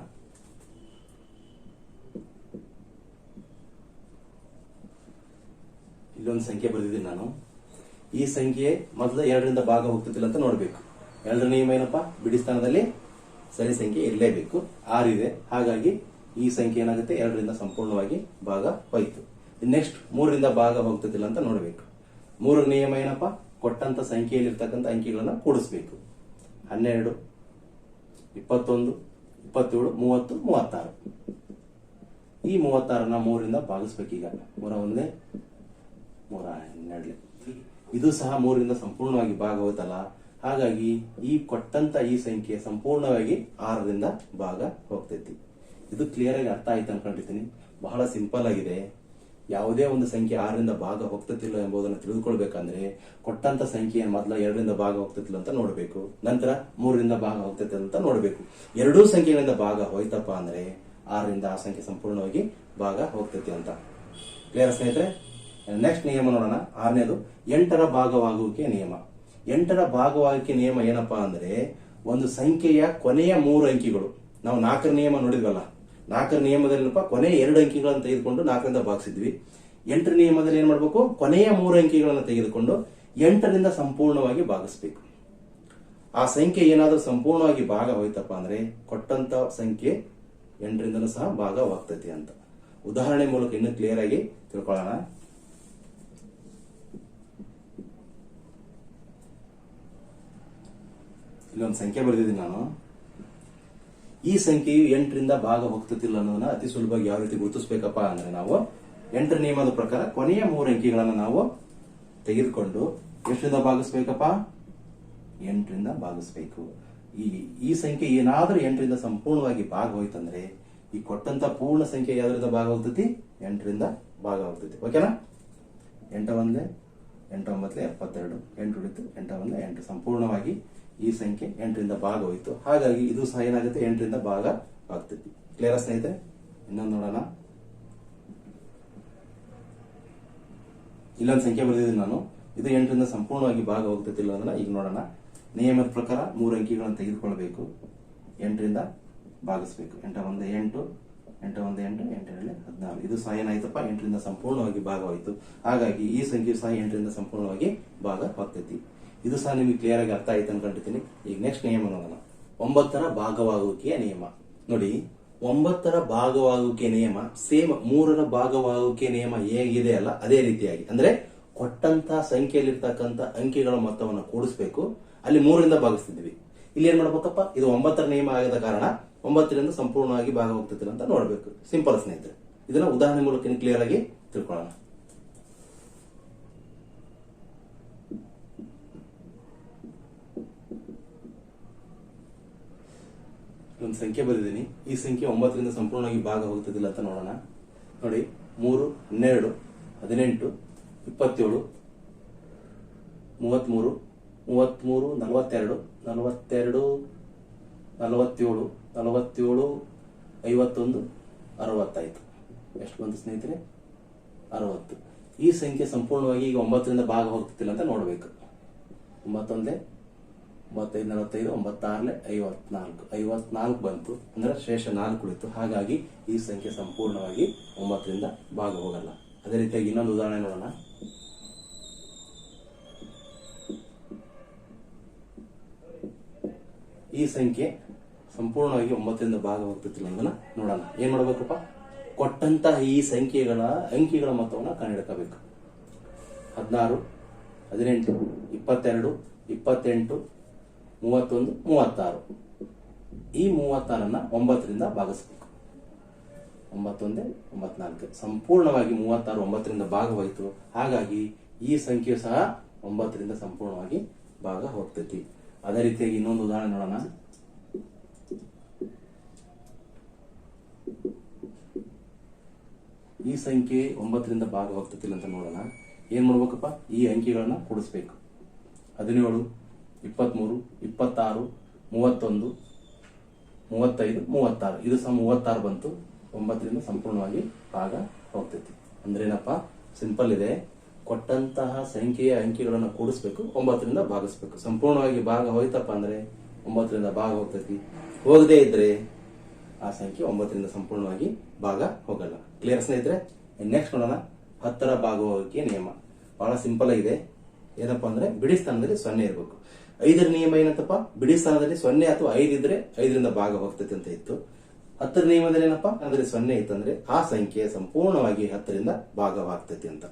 ಇಲ್ಲೊಂದು ಸಂಖ್ಯೆ ಬರೆದಿದ್ದೀನಿ ನಾನು. ಈ ಸಂಖ್ಯೆ ಮೊದಲು 2ರಿಂದ ಭಾಗ ಹೋಗ್ತಿಲ್ಲ ಅಂತ ನೋಡ್ಬೇಕು. 2ರ ನಿಯಮ ಏನಪ್ಪಾ, ಬಿಡಿ ಸ್ಥಾನದಲ್ಲಿ ಸರಿ ಸಂಖ್ಯೆ ಇರಲೇಬೇಕು. 6 ಇದೆ, ಹಾಗಾಗಿ ಈ ಸಂಖ್ಯೆ ಏನಾಗುತ್ತೆ, 2ರಿಂದ ಸಂಪೂರ್ಣವಾಗಿ ಭಾಗ ಹೋಯ್ತು. ನೆಕ್ಸ್ಟ್ 3ರಿಂದ ಭಾಗ ಹೋಗ್ತಿಲ್ಲ ಅಂತ ನೋಡ್ಬೇಕು. 3ರ ನಿಯಮ ಏನಪ್ಪಾ, ಕೊಟ್ಟಂತ ಸಂಖ್ಯೆಯಲ್ಲಿ ಇರ್ತಕ್ಕಂಥ ಅಂಕಿಗಳನ್ನ ಕೂಡಿಸ್ಬೇಕು. 12, 21, 27, 30, 36. ಈ 36ನ್ನ 3ರಿಂದ ಭಾಗಿಸ್ಬೇಕೀಗ. 3 1 3 12. ಇದು ಸಹ 3ರಿಂದ ಸಂಪೂರ್ಣವಾಗಿ ಭಾಗ ಹೋಯ್ತಲ್ಲ, ಹಾಗಾಗಿ ಈ ಕೊಟ್ಟಂತ ಈ ಸಂಖ್ಯೆ ಸಂಪೂರ್ಣವಾಗಿ 6ರಿಂದ ಭಾಗ ಹೋಗ್ತೈತಿ. ಇದು ಕ್ಲಿಯರ್ ಆಗಿ ಅರ್ಥ ಆಯ್ತು ಅನ್ಕೊಂಡಿರ್ತೀನಿ. ಬಹಳ ಸಿಂಪಲ್ ಆಗಿದೆ. ಯಾವುದೇ ಒಂದು ಸಂಖ್ಯೆ 6ರಿಂದ ಭಾಗ ಹೋಗ್ತತಿಲ್ಲ ಎಂಬುದನ್ನು ತಿಳಿದುಕೊಳ್ಬೇಕಂದ್ರೆ ಕೊಟ್ಟಂತ ಸಂಖ್ಯೆ ಮೊದಲ 2ರಿಂದ ಭಾಗ ಹೋಗ್ತತಿಲ್ಲ ಅಂತ ನೋಡ್ಬೇಕು, ನಂತರ 3ರಿಂದ ಭಾಗ ಹೋಗ್ತೈತಿ ಅಂತ ನೋಡ್ಬೇಕು. ಎರಡೂ ಸಂಖ್ಯೆಗಳಿಂದ ಭಾಗ ಹೋಯ್ತಪ್ಪ ಅಂದ್ರೆ 6ರಿಂದ ಆ ಸಂಖ್ಯೆ ಸಂಪೂರ್ಣವಾಗಿ ಭಾಗ ಹೋಗ್ತೈತಿ ಅಂತ. ಕ್ಲಿಯರ್ ಸ್ನೇಹಿತರೆ? ನೆಕ್ಸ್ಟ್ ನಿಯಮ ನೋಡೋಣ. 6ನೇದು 8ರ ಭಾಗವಾಗುವಿಕೆ ನಿಯಮ. 8ರ ಭಾಗವಾಗುವಿಕೆ ನಿಯಮ ಏನಪ್ಪಾ ಅಂದ್ರೆ, ಒಂದು ಸಂಖ್ಯೆಯ ಕೊನೆಯ 3 ಅಂಕಿಗಳು, ನಾವು 4ರ ನಿಯಮ ನೋಡಿದ್ವಲ್ಲ, 4ರ ನಿಯಮದಲ್ಲಿ ಕೊನೆಯ 2 ಅಂಕಿಗಳನ್ನು ತೆಗೆದುಕೊಂಡು 4ರಿಂದ ಭಾಗಿಸಿದ್ವಿ. 8ರ ನಿಯಮದಲ್ಲಿ ಏನ್ ಮಾಡ್ಬೇಕು, ಕೊನೆಯ 3 ಅಂಕಿಗಳನ್ನು ತೆಗೆದುಕೊಂಡು 8ರಿಂದ ಸಂಪೂರ್ಣವಾಗಿ ಭಾಗಿಸ್ಬೇಕು. ಆ ಸಂಖ್ಯೆ ಏನಾದ್ರೂ ಸಂಪೂರ್ಣವಾಗಿ ಭಾಗ ಹೋಯ್ತಪ್ಪ ಅಂದ್ರೆ ಕೊಟ್ಟಂತ ಸಂಖ್ಯೆ 8ರಿಂದಲೂ ಸಹ ಭಾಗವಾಗ್ತೈತಿ ಅಂತ. ಉದಾಹರಣೆ ಮೂಲಕ ಇನ್ನು ಕ್ಲಿಯರ್ ಆಗಿ ತಿಳ್ಕೊಳ್ಳೋಣ. ಇಲ್ಲೊಂದು ಸಂಖ್ಯೆ ಬರೆದಿದ್ದೀನಿ ನಾನು. ಈ ಸಂಖ್ಯೆಯು 8ರಿಂದ ಭಾಗ ಹೋಗ್ತಿಲ್ಲ ಅನ್ನೋದನ್ನ ಅತಿ ಸುಲಭವಾಗಿ ಯಾವ ರೀತಿ ಗುರುತಿಸಬೇಕಪ್ಪ ಅಂದ್ರೆ, ನಾವು 8ರ ನಿಯಮದ ಪ್ರಕಾರ ಕೊನೆಯ 3 ಅಂಕಿಗಳನ್ನು ನಾವು ತೆಗೆದುಕೊಂಡು ಎಷ್ಟರಿಂದ ಭಾಗಿಸ್ಬೇಕಪ್ಪ, 8ರಿಂದ ಭಾಗಿಸ್ಬೇಕು. ಈ ಸಂಖ್ಯೆ ಏನಾದ್ರೂ 8ರಿಂದ ಸಂಪೂರ್ಣವಾಗಿ ಭಾಗ ಹೋಯ್ತಂದ್ರೆ ಈ ಕೊಟ್ಟಂತ ಪೂರ್ಣ ಸಂಖ್ಯೆ ಯಾವ್ದ್ರಿಂದ ಭಾಗ ಹೋಗ್ತೈತಿ, 8ರಿಂದ ಭಾಗ ಹೋಗ್ತೈತಿ. ಓಕೆನಾ? 8 1 8 9 72, 8 ಉಳಿತು, 8 1 8. ಸಂಪೂರ್ಣವಾಗಿ ಈ ಸಂಖ್ಯೆ 8ರಿಂದ ಭಾಗ ಹೋಯ್ತು, ಹಾಗಾಗಿ ಇದು ಸಹ ಏನಾಗುತ್ತೆ, 8ರಿಂದ ಭಾಗ ಆಗ್ತೈತಿ. ಕ್ಲಿಯರ್ ಸ್ನೇಹಿತರೆ? ಇನ್ನೊಂದು ನೋಡೋಣ. ಇಲ್ಲೊಂದು ಸಂಖ್ಯೆ ಬರೆದಿದ್ದೀನಿ ನಾನು. ಇದು 8ರಿಂದ ಸಂಪೂರ್ಣವಾಗಿ ಭಾಗ ಹೋಗ್ತೈತಿಲ್ಲ ಅದನ್ನ ಈಗ ನೋಡೋಣ. ನಿಯಮದ ಪ್ರಕಾರ 3 ಅಂಕಿಗಳನ್ನು ತೆಗೆದುಕೊಳ್ಬೇಕು, 8ರಿಂದ ಭಾಗಿಸ್ಬೇಕು. 8 1 8, 8 1 8, 8 2 14. ಇದು ಸಹ ಏನಾಯ್ತಪ್ಪ, 8ರಿಂದ ಸಂಪೂರ್ಣವಾಗಿ ಭಾಗ ಹೋಯ್ತು, ಹಾಗಾಗಿ ಈ ಸಂಖ್ಯೆ ಸಹ 8ರಿಂದ ಸಂಪೂರ್ಣವಾಗಿ ಭಾಗ ಹೋಗ್ತೈತಿ. ಇದು ಸಹ ನಿಮಗೆ ಕ್ಲಿಯರ್ ಆಗಿ ಅರ್ಥ ಆಯ್ತು ಅನ್ಕೊಂಡಿರ್ತೀನಿ. ಈಗ ನೆಕ್ಸ್ಟ್ ನಿಯಮ ನೋಡೋಣ. 9ರ ಭಾಗವಾಗುವಿಕೆಯ ನಿಯಮ. ನೋಡಿ, 9ರ ಭಾಗವಾಗುವಿಕೆ ನಿಯಮ ಸೇಮ್ 3ರ ಭಾಗವಾಗುವಿಕೆ ನಿಯಮ ಹೇಗಿದೆ ಅಲ್ಲ ಅದೇ ರೀತಿಯಾಗಿ, ಅಂದ್ರೆ ಕೊಟ್ಟಂತ ಸಂಖ್ಯೆಯಲ್ಲಿರ್ತಕ್ಕಂಥ ಅಂಕಿಗಳ ಮೊತ್ತವನ್ನು ಕೂಡಿಸ್ಬೇಕು. ಅಲ್ಲಿ 3ರಿಂದ ಭಾಗಿಸ್ತಿದ್ವಿ, ಇಲ್ಲಿ ಏನ್ ಮಾಡ್ಬೇಕಪ್ಪ, ಇದು 9ರ ನಿಯಮ ಆಗದ ಕಾರಣ 9ರಿಂದ ಸಂಪೂರ್ಣವಾಗಿ ಭಾಗ ಹೋಗ್ತಿಲ್ಲ ಅಂತ ನೋಡ್ಬೇಕು. ಸಿಂಪಲ್ ಸ್ನೇಹಿತರೆ, ಇದನ್ನ ಉದಾಹರಣೆ ಮೂಲಕ ಕ್ಲಿಯರ್ ಆಗಿ ತಿಳ್ಕೊಳ್ಳೋಣ. ಒಂದು ಸಂಖ್ಯೆ ಬರೆದಿದ್ದೀನಿ. ಈ ಸಂಖ್ಯೆ 9ರಿಂದ ಸಂಪೂರ್ಣವಾಗಿ ಭಾಗ ಹೋಗ್ತದಿಲ್ಲ ಅಂತ ನೋಡೋಣ. ನೋಡಿ, 3, 12, 18, 27, 33, 42, 47, 51, 60 ಆಯ್ತು. ಎಷ್ಟು ಬಂತು ಸ್ನೇಹಿತರೆ? 60. ಈ ಸಂಖ್ಯೆ ಸಂಪೂರ್ಣವಾಗಿ ಈಗ 9ರಿಂದ ಭಾಗ ಹೋಗ್ತಿಲ್ಲ ಅಂತ ನೋಡಬೇಕು. 9 35, 45, 96, 54 ಬಂತು. ಅಂದ್ರೆ ಶೇಷ 4 ಉಳಿತು. ಹಾಗಾಗಿ ಈ ಸಂಖ್ಯೆ ಸಂಪೂರ್ಣವಾಗಿ 9ರಿಂದ ಭಾಗ ಹೋಗಲ್ಲ. ಅದೇ ರೀತಿಯಾಗಿ ಇನ್ನೊಂದು ಉದಾಹರಣೆ ನೋಡೋಣ. ಈ ಸಂಖ್ಯೆ ಸಂಪೂರ್ಣವಾಗಿ 9ರಿಂದ ಭಾಗ ಹೋಗ್ತಿಲ್ಲ ಅದನ್ನ ನೋಡೋಣ. ಏನ್ ಮಾಡ್ಬೇಕಪ್ಪ? ಕೊಟ್ಟಂತಹ ಈ ಸಂಖ್ಯೆಗಳ ಅಂಕಿಗಳ ಮೊತ್ತವನ್ನು ಕಂಡುಹಿಡ್ಕೋಬೇಕು. 16, 18, 22, 28, 31, 36. ಈ 36 9ರಿಂದ ಭಾಗಿಸ್ಬೇಕು. 9 94 ಸಂಪೂರ್ಣವಾಗಿ 36 9ರಿಂದ ಭಾಗವಾಯಿತು. ಹಾಗಾಗಿ ಈ ಸಂಖ್ಯೆ ಸಹ 9ರಿಂದ ಸಂಪೂರ್ಣವಾಗಿ ಭಾಗ ಹೋಗ್ತೈತಿ. ಅದೇ ರೀತಿಯಾಗಿ ಇನ್ನೊಂದು ಉದಾಹರಣೆ ನೋಡೋಣ. ಈ ಸಂಖ್ಯೆ 9ರಿಂದ ಭಾಗ ಹೋಗ್ತಿಲ್ಲ ಅಂತ ನೋಡೋಣ. ಏನ್ ಮಾಡ್ಬೇಕಪ್ಪ? ಈ ಅಂಕಿಗಳನ್ನ ಕೂಡಿಸ್ಬೇಕು. 17, 23, 26, 31, 35, 36. ಇದು ಸಹ 36 ಬಂತು. 9ರಿಂದ ಸಂಪೂರ್ಣವಾಗಿ ಭಾಗ ಹೋಗ್ತೈತಿ. ಅಂದ್ರೆ ಏನಪ್ಪ? ಸಿಂಪಲ್ ಇದೆ. ಕೊಟ್ಟಂತಹ ಸಂಖ್ಯೆಯ ಅಂಕಿಗಳನ್ನು ಕೂಡಿಸ್ಬೇಕು, 9ರಿಂದ ಭಾಗಿಸ್ಬೇಕು. ಸಂಪೂರ್ಣವಾಗಿ ಭಾಗ ಹೋಯ್ತಪ್ಪ ಅಂದ್ರೆ 9ರಿಂದ ಭಾಗ ಹೋಗ್ತೈತಿ. ಹೋಗದೇ ಇದ್ರೆ ಆ ಸಂಖ್ಯೆ 9ರಿಂದ ಸಂಪೂರ್ಣವಾಗಿ ಭಾಗ ಹೋಗಲ್ಲ. ಕ್ಲಿಯರ್ ಸ್ನೇಹಿತರೆ? ನೆಕ್ಸ್ಟ್ ನೋಡೋಣ. 10ರ ಭಾಗವಹಿಕೆ ನಿಯಮ. ಬಹಳ ಸಿಂಪಲ್ ಆಗಿದೆ. ಏನಪ್ಪಾ ಅಂದ್ರೆ ಬಿಡಿ ಸ್ಥಾನದಲ್ಲಿ 0 ಇರಬೇಕು. 5ರ ನಿಯಮ ಏನಂತಪ್ಪ? ಬಿಡಿ ಸ್ಥಾನದಲ್ಲಿ 0 ಅಥವಾ 5 ಇದ್ರೆ 5ರಿಂದ ಭಾಗ ಹೋಗ್ತೈತಿ ಅಂತ ಇತ್ತು. 10ರ ನಿಯಮದಲ್ಲಿ ಏನಪ್ಪಾ? ಅದರಲ್ಲಿ 0 ಇತ್ತಂದ್ರೆ ಆ ಸಂಖ್ಯೆ ಸಂಪೂರ್ಣವಾಗಿ 10ರಿಂದ ಭಾಗವಾಗ್ತೈತಿ ಅಂತ.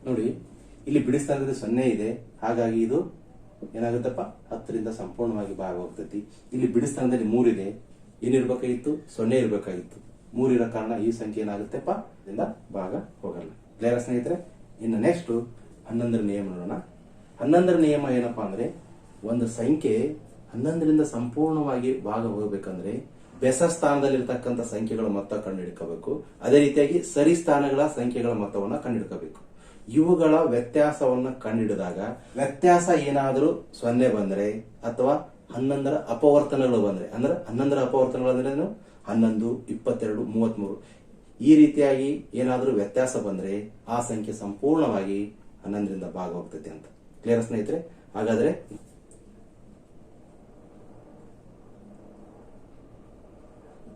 ನೋಡಿ, ಇಲ್ಲಿ ಬಿಡಿ ಸ್ಥಾನದಲ್ಲಿ 0 ಇದೆ. ಹಾಗಾಗಿ ಇದು ಏನಾಗುತ್ತಪ್ಪ? 10ರಿಂದ ಸಂಪೂರ್ಣವಾಗಿ ಭಾಗ ಹೋಗ್ತೈತಿ. ಇಲ್ಲಿ ಬಿಡಿ ಸ್ಥಾನದಲ್ಲಿ 3 ಇದೆ. ಏನಿರ್ಬೇಕಾಗಿತ್ತು? 0 ಇರ್ಬೇಕಾಗಿತ್ತು. 3 ಇರೋ ಕಾರಣ ಈ ಸಂಖ್ಯೆ ಏನಾಗುತ್ತೆಪ್ಪ? ಇದರಿಂದ ಭಾಗ ಹೋಗಲ್ಲ. ಕ್ಲಿಯರ್ ಸ್ನೇಹಿತರೆ? ಇನ್ನು ನೆಕ್ಸ್ಟ್ 11ರ ನಿಯಮ ನೋಡೋಣ. 11ರ ನಿಯಮ ಏನಪ್ಪಾ ಅಂದ್ರೆ, ಒಂದು ಸಂಖ್ಯೆ 11ರಿಂದ ಸಂಪೂರ್ಣವಾಗಿ ಭಾಗ ಹೋಗಬೇಕಂದ್ರೆ ಬೆಸ ಸ್ಥಾನದಲ್ಲಿರ್ತಕ್ಕಂಥ ಸಂಖ್ಯೆಗಳ ಮೊತ್ತ ಕಂಡುಹಿಡ್ಕೋಬೇಕು. ಅದೇ ರೀತಿಯಾಗಿ ಸರಿ ಸ್ಥಾನಗಳ ಸಂಖ್ಯೆಗಳ ಮೊತ್ತವನ್ನ ಕಂಡುಹಿಡ್ಕೋಬೇಕು. ಇವುಗಳ ವ್ಯತ್ಯಾಸವನ್ನ ಕಂಡುಹಿಡಿದಾಗ ವ್ಯತ್ಯಾಸ ಏನಾದರೂ 0 ಬಂದ್ರೆ ಅಥವಾ 11ರ ಅಪವರ್ತನಗಳು ಬಂದ್ರೆ, ಅಂದ್ರೆ 11ರ ಅಪವರ್ತನಗಳು ಅಂದ್ರೆ 11, 22, 33 ಈ ರೀತಿಯಾಗಿ ಏನಾದರೂ ವ್ಯತ್ಯಾಸ ಬಂದ್ರೆ ಆ ಸಂಖ್ಯೆ ಸಂಪೂರ್ಣವಾಗಿ 11ರಿಂದ ಭಾಗ ಹೋಗ್ತೈತೆ ಅಂತ. ಕ್ಲಿಯರ್ ಸ್ನೇಹಿತರೆ? ಹಾಗಾದ್ರೆ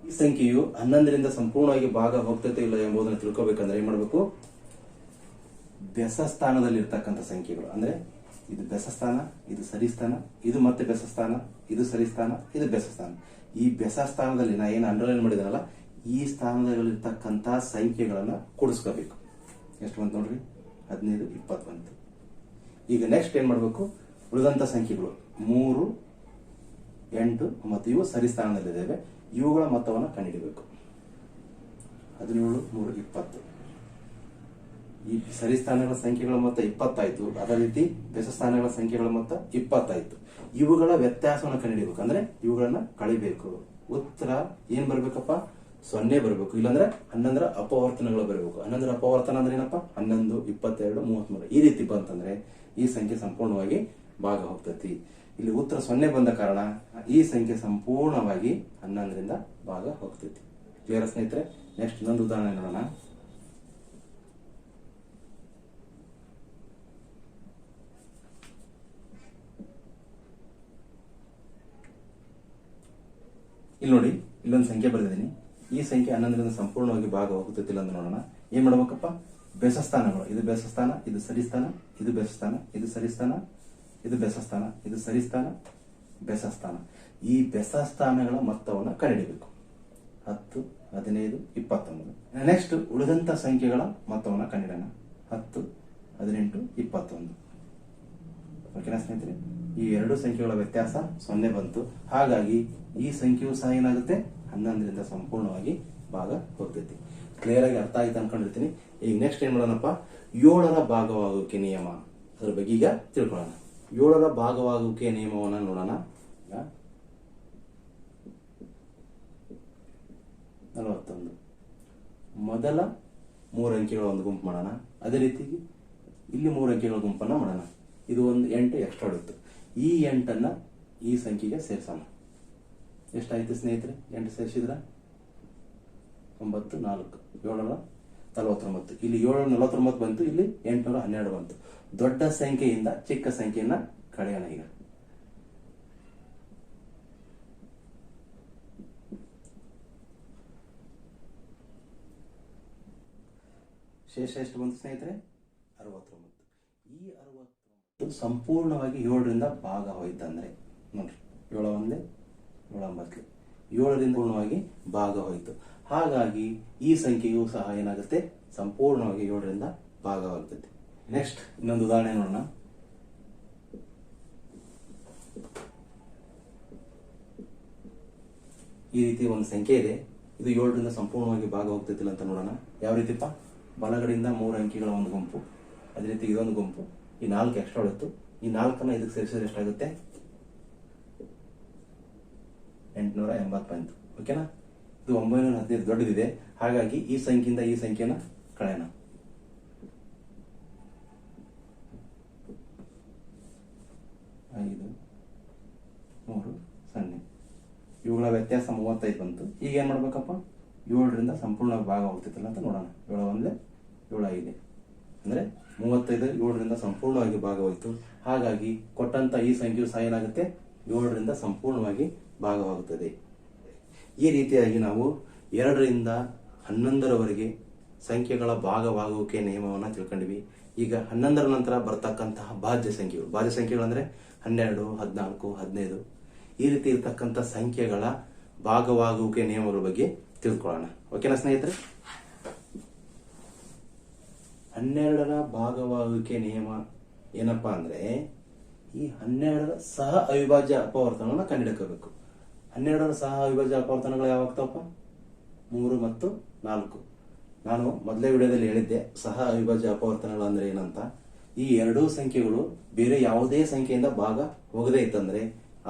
ಈ ಸಂಖ್ಯೆಯು 11ರಿಂದ ಸಂಪೂರ್ಣವಾಗಿ ಭಾಗ ಹೋಗ್ತೈತೆ ಇಲ್ಲ ಎಂಬುದನ್ನು ತಿಳ್ಕೊಬೇಕಂದ್ರೆ ಏನ್ ಮಾಡ್ಬೇಕು? ಬೆಸ ಸ್ಥಾನದಲ್ಲಿ ಇರ್ತಕ್ಕಂಥ ಸಂಖ್ಯೆಗಳು, ಅಂದ್ರೆ ಇದು ಬೆಸ ಸ್ಥಾನ, ಇದು ಸರಿ ಸ್ಥಾನ, ಇದು ಮತ್ತೆ ಬೆಸ ಸ್ಥಾನ, ಇದು ಸರಿ ಸ್ಥಾನ, ಇದು ಬೆಸ ಸ್ಥಾನ. ಈ ಬೆಸ ಸ್ಥಾನದಲ್ಲಿ ನಾ ಏನು ಅಂಡರ್ಲೈನ್ ಮಾಡಿದನಲ್ಲ, ಈ ಸ್ಥಾನದಲ್ಲಿರ್ತಕ್ಕಂಥ ಸಂಖ್ಯೆಗಳನ್ನ ಕೂಡಿಸ್ಕೋಬೇಕು. ಎಷ್ಟು ಬಂತು ನೋಡ್ರಿ? 15, 20 ಬಂತು. ಈಗ ನೆಕ್ಸ್ಟ್ ಏನ್ ಮಾಡ್ಬೇಕು? ಉಳಿದಂತ ಸಂಖ್ಯೆಗಳು 3, 8 ಮತ್ತು ಇವು ಸರಿ ಸ್ಥಾನದಲ್ಲಿದ್ದಾವೆ. ಇವುಗಳ ಮೊತ್ತವನ್ನು ಕಂಡುಹಿಡಬೇಕು. 17, 3, 20. ಈ ಸರಿ ಸ್ಥಾನಗಳ ಸಂಖ್ಯೆಗಳ ಮೊತ್ತ 20 ಆಯ್ತು. ಅದೇ ರೀತಿ ಬೆಸ ಸ್ಥಾನಗಳ ಸಂಖ್ಯೆಗಳ ಮೊತ್ತ 20 ಆಯ್ತು. ಇವುಗಳ ವ್ಯತ್ಯಾಸವನ್ನು ಕಂಡುಹಿಡಬೇಕು. ಅಂದ್ರೆ ಇವುಗಳನ್ನ ಕಳಿಬೇಕು. ಉತ್ತರ ಏನ್ ಬರ್ಬೇಕಪ್ಪ? 0 ಬರಬೇಕು. ಇಲ್ಲಾಂದ್ರೆ 11ರ ಅಪವರ್ತನಗಳು ಬರಬೇಕು. 11ರ ಅಪವರ್ತನ ಅಂದ್ರೆ ಏನಪ್ಪಾ? 11, 22, 33 ಈ ರೀತಿ ಬಂತಂದ್ರೆ ಈ ಸಂಖ್ಯೆ ಸಂಪೂರ್ಣವಾಗಿ ಭಾಗ ಹೋಗ್ತೈತಿ. ಇಲ್ಲಿ ಉತ್ತರ 0 ಬಂದ ಕಾರಣ ಈ ಸಂಖ್ಯೆ ಸಂಪೂರ್ಣವಾಗಿ 11ರಿಂದ ಭಾಗ ಹೋಗ್ತೈತಿ. ಕ್ಲಿಯರ್ ಸ್ನೇಹಿತರೆ? ನೆಕ್ಸ್ಟ್ ಇನ್ನೊಂದು ಉದಾಹರಣೆ ನೋಡೋಣ. ಇಲ್ಲಿ ನೋಡಿ, ಇಲ್ಲೊಂದು ಸಂಖ್ಯೆ ಬರೆದಿದ್ದೀನಿ. ಈ ಸಂಖ್ಯೆ 11ರಿಂದ ಸಂಪೂರ್ಣವಾಗಿ ಭಾಗ ಹೋಗುತ್ತಿಲ್ಲ ಅಂತ ನೋಡೋಣ. ಏನ್ ಮಾಡ್ಬೇಕಪ್ಪ? ಬೆಸ ಸ್ಥಾನಗಳು. ಇದು ಬೆಸ ಸ್ಥಾನ, ಇದು ಸರಿ ಸ್ಥಾನ, ಇದು ಬೆಸ ಸ್ಥಾನ, ಇದು ಸರಿ ಸ್ಥಾನ, ಇದು ಬೆಸ ಸ್ಥಾನ, ಇದು ಸರಿ ಸ್ಥಾನ, ಬೆಸ ಸ್ಥಾನ. ಈ ಬೆಸ ಸ್ಥಾನಗಳ ಮೊತ್ತವನ್ನು ಕಂಡುಹಿಡಬೇಕು. 10, 15, 29. ನೆಕ್ಸ್ಟ್ ಉಳಿದಂತ ಸಂಖ್ಯೆಗಳ ಮೊತ್ತವನ್ನು ಕಂಡುಹಿಡೋಣ. 10, 18, 21. ಓಕೆನಾ ಸ್ನೇಹಿತರೆ? ಈ ಎರಡು ಸಂಖ್ಯೆಗಳ ವ್ಯತ್ಯಾಸ 0 ಬಂತು. ಹಾಗಾಗಿ ಈ ಸಂಖ್ಯೆಯು ಸಹ ಏನಾಗುತ್ತೆ? 11ರಿಂದ ಸಂಪೂರ್ಣವಾಗಿ ಭಾಗ ಹೋಗ್ತೈತಿ. ಕ್ಲಿಯರ್ ಆಗಿ ಅರ್ಥ ಆಯ್ತು ಅನ್ಕೊಂಡಿರ್ತೀನಿ. ಈಗ ನೆಕ್ಸ್ಟ್ ಏನ್ ಮಾಡೋಣಪ್ಪ, 7ರ ಭಾಗವಾಗುವಿಕೆ ನಿಯಮ, ಅದ್ರ ಬಗ್ಗೆ ಈಗ ತಿಳ್ಕೊಳ್ಳೋಣ. 7ರ ಭಾಗವಾಗುವಿಕೆ ನಿಯಮವನ್ನ ನೋಡೋಣ. 41 ಮೊದಲ 3 ಅಂಕೆಗಳ ಒಂದು ಗುಂಪು ಮಾಡೋಣ. ಅದೇ ರೀತಿ ಇಲ್ಲಿ 3 ಅಂಕೆಗಳ ಗುಂಪನ್ನ ಮಾಡೋಣ. ಇದು ಒಂದು 8 ಎಕ್ಸ್ಟ್ರಾ ಉಳಿತು. ಈ 8ಅನ್ನ ಈ ಸಂಖ್ಯೆಗೆ ಸೇರಿಸೋಣ. ಎಷ್ಟಾಯ್ತು ಸ್ನೇಹಿತರೆ? 8 ಸೇರಿಸಿದ್ರ 9 4 749. ಇಲ್ಲಿ 749 ಬಂತು, ಇಲ್ಲಿ 812 ಬಂತು. ದೊಡ್ಡ ಸಂಖ್ಯೆಯಿಂದ ಚಿಕ್ಕ ಸಂಖ್ಯೆಯನ್ನ ಕಳೆಯೋಣ. ಈಗ ಶೇಷ ಎಷ್ಟು ಬಂತು ಸ್ನೇಹಿತರೆ? 69. ಈ 69 ಸಂಪೂರ್ಣವಾಗಿ 7ರಿಂದ ಭಾಗ ಹೋಯ್ತಂದ್ರೆ ನೋಡ್ರಿ, 7 1 7 9, 7ರಿಂದ ಪೂರ್ಣವಾಗಿ ಭಾಗ ಹೋಯ್ತು. ಹಾಗಾಗಿ ಈ ಸಂಖ್ಯೆಯು ಸಹ ಏನಾಗುತ್ತೆ, ಸಂಪೂರ್ಣವಾಗಿ 7ರಿಂದ ಭಾಗವಾಗ್ತದೆ. ನೆಕ್ಸ್ಟ್ ಇನ್ನೊಂದು ಉದಾಹರಣೆ ನೋಡೋಣ. ಈ ರೀತಿ ಒಂದು ಸಂಖ್ಯೆ ಇದೆ, ಇದು 7ರಿಂದ ಸಂಪೂರ್ಣವಾಗಿ ಭಾಗ ಹೋಗ್ತೈತಿಲ್ಲ ಅಂತ ನೋಡೋಣ. ಯಾವ ರೀತಿಪ್ಪ? ಬಲಗಡೆಯಿಂದ 3 ಅಂಕೆಗಳ ಒಂದು ಗುಂಪು, ಅದೇ ರೀತಿ ಇದೊಂದು ಗುಂಪು, ಈ 4 ಎಕ್ಸ್ಟ್ರಾ ಉಳಿತು. ಈ 4ಅನ್ನ ಇದಕ್ಕೆ ಸೇರಿಸಿದ್ರೆ ಎಷ್ಟಾಗುತ್ತೆ? 880 ಬಂತು. ಓಕೆನಾ? ಇದು 915 ದೊಡ್ಡದಿದೆ. ಹಾಗಾಗಿ ಈ ಸಂಖ್ಯೆಯಿಂದ ಈ ಸಂಖ್ಯೆನ ಕಳೆಯೋಣ. ಐದು 3 0. ಇವುಗಳ ವ್ಯತ್ಯಾಸ 35 ಬಂತು. ಈಗ ಏನ್ ಮಾಡ್ಬೇಕಪ್ಪ? 7ರಿಂದ ಸಂಪೂರ್ಣ ಭಾಗ ಹೋಗ್ತಿತ್ತಲ್ಲ ಅಂತ ನೋಡೋಣ. 7 1 7 5 ಅಂದ್ರೆ 35 7ರಿಂದ ಸಂಪೂರ್ಣವಾಗಿ ಭಾಗ ಹೋಯ್ತು. ಹಾಗಾಗಿ ಕೊಟ್ಟಂತ ಈ ಸಂಖ್ಯೆಯು ಸಹ ಏನಾಗುತ್ತೆ, 7ರಿಂದ ಸಂಪೂರ್ಣವಾಗಿ ಭಾಗವಾಗುತ್ತದೆ. ಈ ರೀತಿಯಾಗಿ ನಾವು 2ರಿಂದ 11ರವರೆಗೆ ಸಂಖ್ಯೆಗಳ ಭಾಗವಾಗುವಿಕೆ ನಿಯಮವನ್ನು ತಿಳ್ಕೊಂಡಿವಿ. ಈಗ 11ರ ನಂತರ ಬರ್ತಕ್ಕಂತಹ ಭಾಜ್ಯ ಸಂಖ್ಯೆಗಳು ಅಂದ್ರೆ 12 14 15 ಈ ರೀತಿ ಇರ್ತಕ್ಕಂಥ ಸಂಖ್ಯೆಗಳ ಭಾಗವಾಗುವಿಕೆ ನಿಯಮಗಳ ಬಗ್ಗೆ ತಿಳ್ಕೊಳ್ಳೋಣ. ಓಕೆನಾ ಸ್ನೇಹಿತರೆ? 12ರ ಭಾಗವಾಗುವಿಕೆ ನಿಯಮ ಏನಪ್ಪಾ ಅಂದ್ರೆ, ಈ 12ರ ಸಹ ಅವಿಭಾಜ್ಯ ಅಪವರ್ತನವನ್ನ ಕಂಡುಹಿಡ್ಕೋಬೇಕು. 12ರ ಸಹ ಅವಿಭಾಜ್ಯ ಅಪವರ್ತನಗಳು ಯಾವಾಗ್ತಾವಪ್ಪ? 3 ಮತ್ತು 4. ನಾನು ಮೊದಲೇ ವಿಡಿಯೋದಲ್ಲಿ ಹೇಳಿದ್ದೆ ಸಹ ಅವಿಭಾಜ್ಯ ಅಪವರ್ತನಗಳು ಅಂದ್ರೆ ಏನಂತ. ಈ ಎರಡೂ ಸಂಖ್ಯೆಗಳು ಬೇರೆ ಯಾವುದೇ ಸಂಖ್ಯೆಯಿಂದ ಭಾಗ ಹೋಗದೇ ಇತ್ತಂದ್ರೆ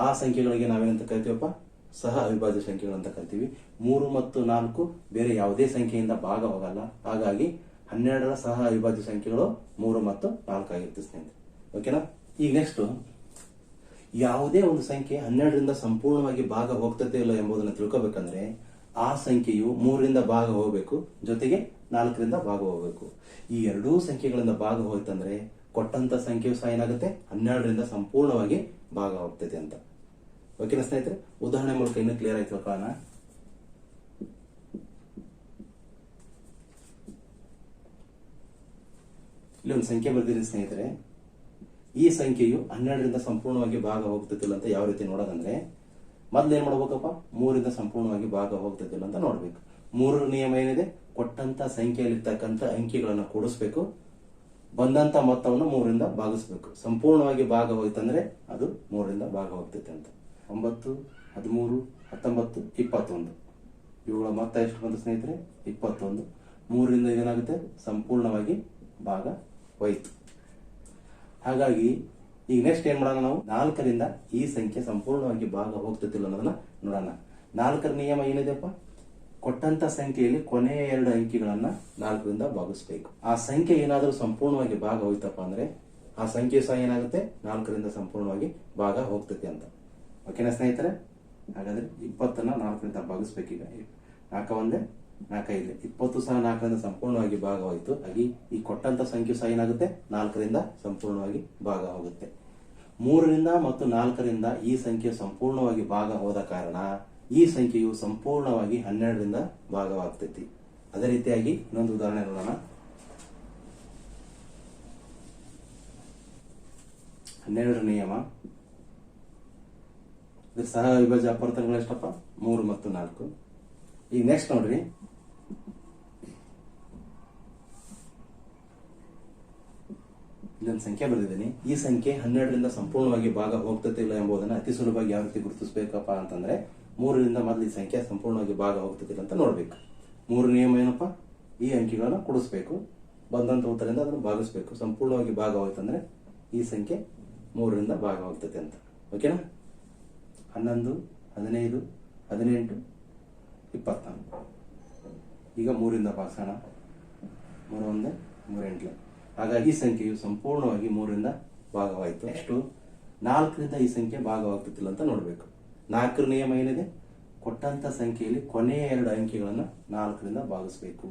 ಆ ಸಂಖ್ಯೆಗಳಿಗೆ ನಾವೇನಂತ ಕರಿತೀವಪ್ಪ? ಸಹ ಅವಿಭಾಜ್ಯ ಸಂಖ್ಯೆಗಳು ಅಂತ ಕರಿತೀವಿ. 3 ಮತ್ತು 4 ಬೇರೆ ಯಾವುದೇ ಸಂಖ್ಯೆಯಿಂದ ಭಾಗ ಹೋಗಲ್ಲ. ಹಾಗಾಗಿ 12ರ ಸಹ ಅವಿಭಾಜ್ಯ ಸಂಖ್ಯೆಗಳು 3 ಮತ್ತು 4 ಆಗಿರುತ್ತೆ ಸ್ನೇಹಿತರೆ. ಓಕೆನಾ? ಈಗ ನೆಕ್ಸ್ಟ್, ಯಾವುದೇ ಒಂದು ಸಂಖ್ಯೆ 12ರಿಂದ ಸಂಪೂರ್ಣವಾಗಿ ಭಾಗ ಹೋಗ್ತದೆ ಇಲ್ಲ ಎಂಬುದನ್ನು ತಿಳ್ಕೊಬೇಕಂದ್ರೆ ಆ ಸಂಖ್ಯೆಯು 3ರಿಂದ ಭಾಗ ಹೋಗಬೇಕು, ಜೊತೆಗೆ 4ರಿಂದ ಭಾಗ ಹೋಗಬೇಕು. ಈ ಎರಡೂ ಸಂಖ್ಯೆಗಳಿಂದ ಭಾಗ ಹೋಯ್ತಂದ್ರೆ ಕೊಟ್ಟಂತ ಸಂಖ್ಯೆಯು ಸಹ ಏನಾಗುತ್ತೆ, 12ರಿಂದ ಸಂಪೂರ್ಣವಾಗಿ ಭಾಗ ಹೋಗ್ತದೆ ಅಂತ. ಓಕೆನಾ ಸ್ನೇಹಿತರೆ? ಉದಾಹರಣೆ ಮೂಲಕ ಇನ್ನೂ ಕ್ಲಿಯರ್ ಆಯ್ತು ಕಾರಣ. ಇಲ್ಲಿ ಒಂದು ಸಂಖ್ಯೆ ಬರ್ದಿರಿ ಸ್ನೇಹಿತರೆ. ಈ ಸಂಖ್ಯೆಯು 12ರಿಂದ ಸಂಪೂರ್ಣವಾಗಿ ಭಾಗ ಹೋಗ್ತತಿಲ್ಲ ಅಂತ ಯಾವ ರೀತಿ ನೋಡೋದಂದ್ರೆ, ಮೊದ್ಲು ಏನ್ ಮಾಡ್ಬೇಕಪ್ಪ? 3ರಿಂದ ಸಂಪೂರ್ಣವಾಗಿ ಭಾಗ ಹೋಗ್ತತಿಲ್ಲ ಅಂತ ನೋಡ್ಬೇಕು. 3ರ ನಿಯಮ ಏನಿದೆ? ಕೊಟ್ಟಂತ ಸಂಖ್ಯೆಯಲ್ಲಿರ್ತಕ್ಕಂಥ ಅಂಕಿಗಳನ್ನ ಕೂಡಿಸ್ಬೇಕು, ಬಂದಂತ ಮೊತ್ತವನ್ನು 3ರಿಂದ ಭಾಗಿಸ್ಬೇಕು. ಸಂಪೂರ್ಣವಾಗಿ ಭಾಗ ಹೋಯ್ತಂದ್ರೆ ಅದು 3ರಿಂದ ಭಾಗ ಹೋಗ್ತೈತೆ ಅಂತ. 9 13 19 21 ಇವುಗಳ ಮೊತ್ತ ಎಷ್ಟು ಬಂತು ಸ್ನೇಹಿತರೆ? 21. 3ರಿಂದ ಏನಾಗುತ್ತೆ? ಸಂಪೂರ್ಣವಾಗಿ ಭಾಗ ಹೋಯ್ತು. ಹಾಗಾಗಿ ಈಗ ನೆಕ್ಸ್ಟ್ ಏನ್ ಮಾಡೋಣ ನಾವು? 4ರಿಂದ ಈ ಸಂಖ್ಯೆ ಸಂಪೂರ್ಣವಾಗಿ ಭಾಗ ಹೋಗ್ತಿಲ್ಲ ಅನ್ನೋದನ್ನ ನೋಡೋಣ. 4ರ ನಿಯಮ ಏನಿದೆಪ್ಪ? ಕೊಟ್ಟಂತ ಸಂಖ್ಯೆಯಲ್ಲಿ ಕೊನೆಯ 2 ಅಂಕಿಗಳನ್ನ 4ರಿಂದ ಭಾಗಿಸ್ಬೇಕು. ಆ ಸಂಖ್ಯೆ ಏನಾದರೂ ಸಂಪೂರ್ಣವಾಗಿ ಭಾಗ ಹೋಯ್ತಪ್ಪ ಅಂದ್ರೆ ಆ ಸಂಖ್ಯೆ ಸಹ ಏನಾಗುತ್ತೆ? 4ರಿಂದ ಸಂಪೂರ್ಣವಾಗಿ ಭಾಗ ಹೋಗ್ತೈತಿ ಅಂತ. ಓಕೆನಾ ಸ್ನೇಹಿತರೆ? ಹಾಗಾದ್ರೆ 20ನ್ನ 4ರಿಂದ ಭಾಗಿಸ್ಬೇಕೀಗ. 4 1 4 5 20 ಸಹ 4ರಿಂದ ಸಂಪೂರ್ಣವಾಗಿ ಭಾಗ ಹೋಯ್ತು. ಹಾಗೆ ಈ ಕೊಟ್ಟಂತ ಸಂಖ್ಯೆ ಸಹ ಏನಾಗುತ್ತೆ? 4ರಿಂದ ಸಂಪೂರ್ಣವಾಗಿ ಭಾಗ ಹೋಗುತ್ತೆ. 3ರಿಂದ ಮತ್ತು 4ರಿಂದ ಈ ಸಂಖ್ಯೆ ಸಂಪೂರ್ಣವಾಗಿ ಭಾಗ ಹೋದ ಕಾರಣ ಈ ಸಂಖ್ಯೆಯು ಸಂಪೂರ್ಣವಾಗಿ 12ರಿಂದ ಭಾಗವಾಗ್ತೈತಿ. ಅದೇ ರೀತಿಯಾಗಿ ಇನ್ನೊಂದು ಉದಾಹರಣೆ ನೋಡೋಣ. 12ರ ನಿಯಮ, ಇದ್ರ ಸಹ ಅವಿಭಾಜ್ಯ ಅಪವರ್ತನಗಳು ಎಷ್ಟಪ್ಪ? 3 ಮತ್ತು 4. ಈಗ ನೆಕ್ಸ್ಟ್ ನೋಡ್ರಿ, ಇಲ್ಲೊಂದು ಸಂಖ್ಯೆ ಬರೆದಿದ್ದೀನಿ. ಈ ಸಂಖ್ಯೆ 12ರಿಂದ ಸಂಪೂರ್ಣವಾಗಿ ಭಾಗ ಹೋಗ್ತತೆ ಇಲ್ಲ ಎಂಬುದನ್ನು ಅತಿ ಸುಲಭವಾಗಿ ಯಾವ ರೀತಿ ಗುರುತಿಸಬೇಕಪ್ಪ ಅಂತಂದ್ರೆ, 3ರಿಂದ ಮೊದಲು ಈ ಸಂಖ್ಯೆ ಸಂಪೂರ್ಣವಾಗಿ ಭಾಗ ಹೋಗ್ತತಿಲ್ಲ ಅಂತ ನೋಡ್ಬೇಕು. ಮೂರು ನಿಯಮ ಏನಪ್ಪ, ಈ ಅಂಕಿಗಳನ್ನು ಕೂಡಿಸ್ಬೇಕು, ಬಂದಂತ ಉತ್ತರದಿಂದ ಅದನ್ನು ಭಾಗಿಸ್ಬೇಕು. ಸಂಪೂರ್ಣವಾಗಿ ಭಾಗವಾಯ್ತಂದ್ರೆ ಈ ಸಂಖ್ಯೆ 3ರಿಂದ ಭಾಗವಾಗ್ತದೆ ಅಂತ. ಓಕೆನಾ? 11, 15, 18, 24. ಈಗ 3ರಿಂದ ಭಾಗಿಸೋಣ. 3 1 3 8. ಹಾಗಾಗಿ ಈ ಸಂಖ್ಯೆಯು ಸಂಪೂರ್ಣವಾಗಿ 3ರಿಂದ ಭಾಗವಾಯಿತು. ಎಷ್ಟು 4ರಿಂದ ಈ ಸಂಖ್ಯೆ ಭಾಗವಾಗ್ತಿಲ್ಲ ಅಂತ ನೋಡಬೇಕು. 4ರ ನಿಯಮ ಏನಿದೆ, ಕೊಟ್ಟಂತ ಸಂಖ್ಯೆಯಲ್ಲಿ ಕೊನೆಯ 2 ಅಂಕಿಗಳನ್ನು 4ರಿಂದ ಭಾಗಿಸ್ಬೇಕು.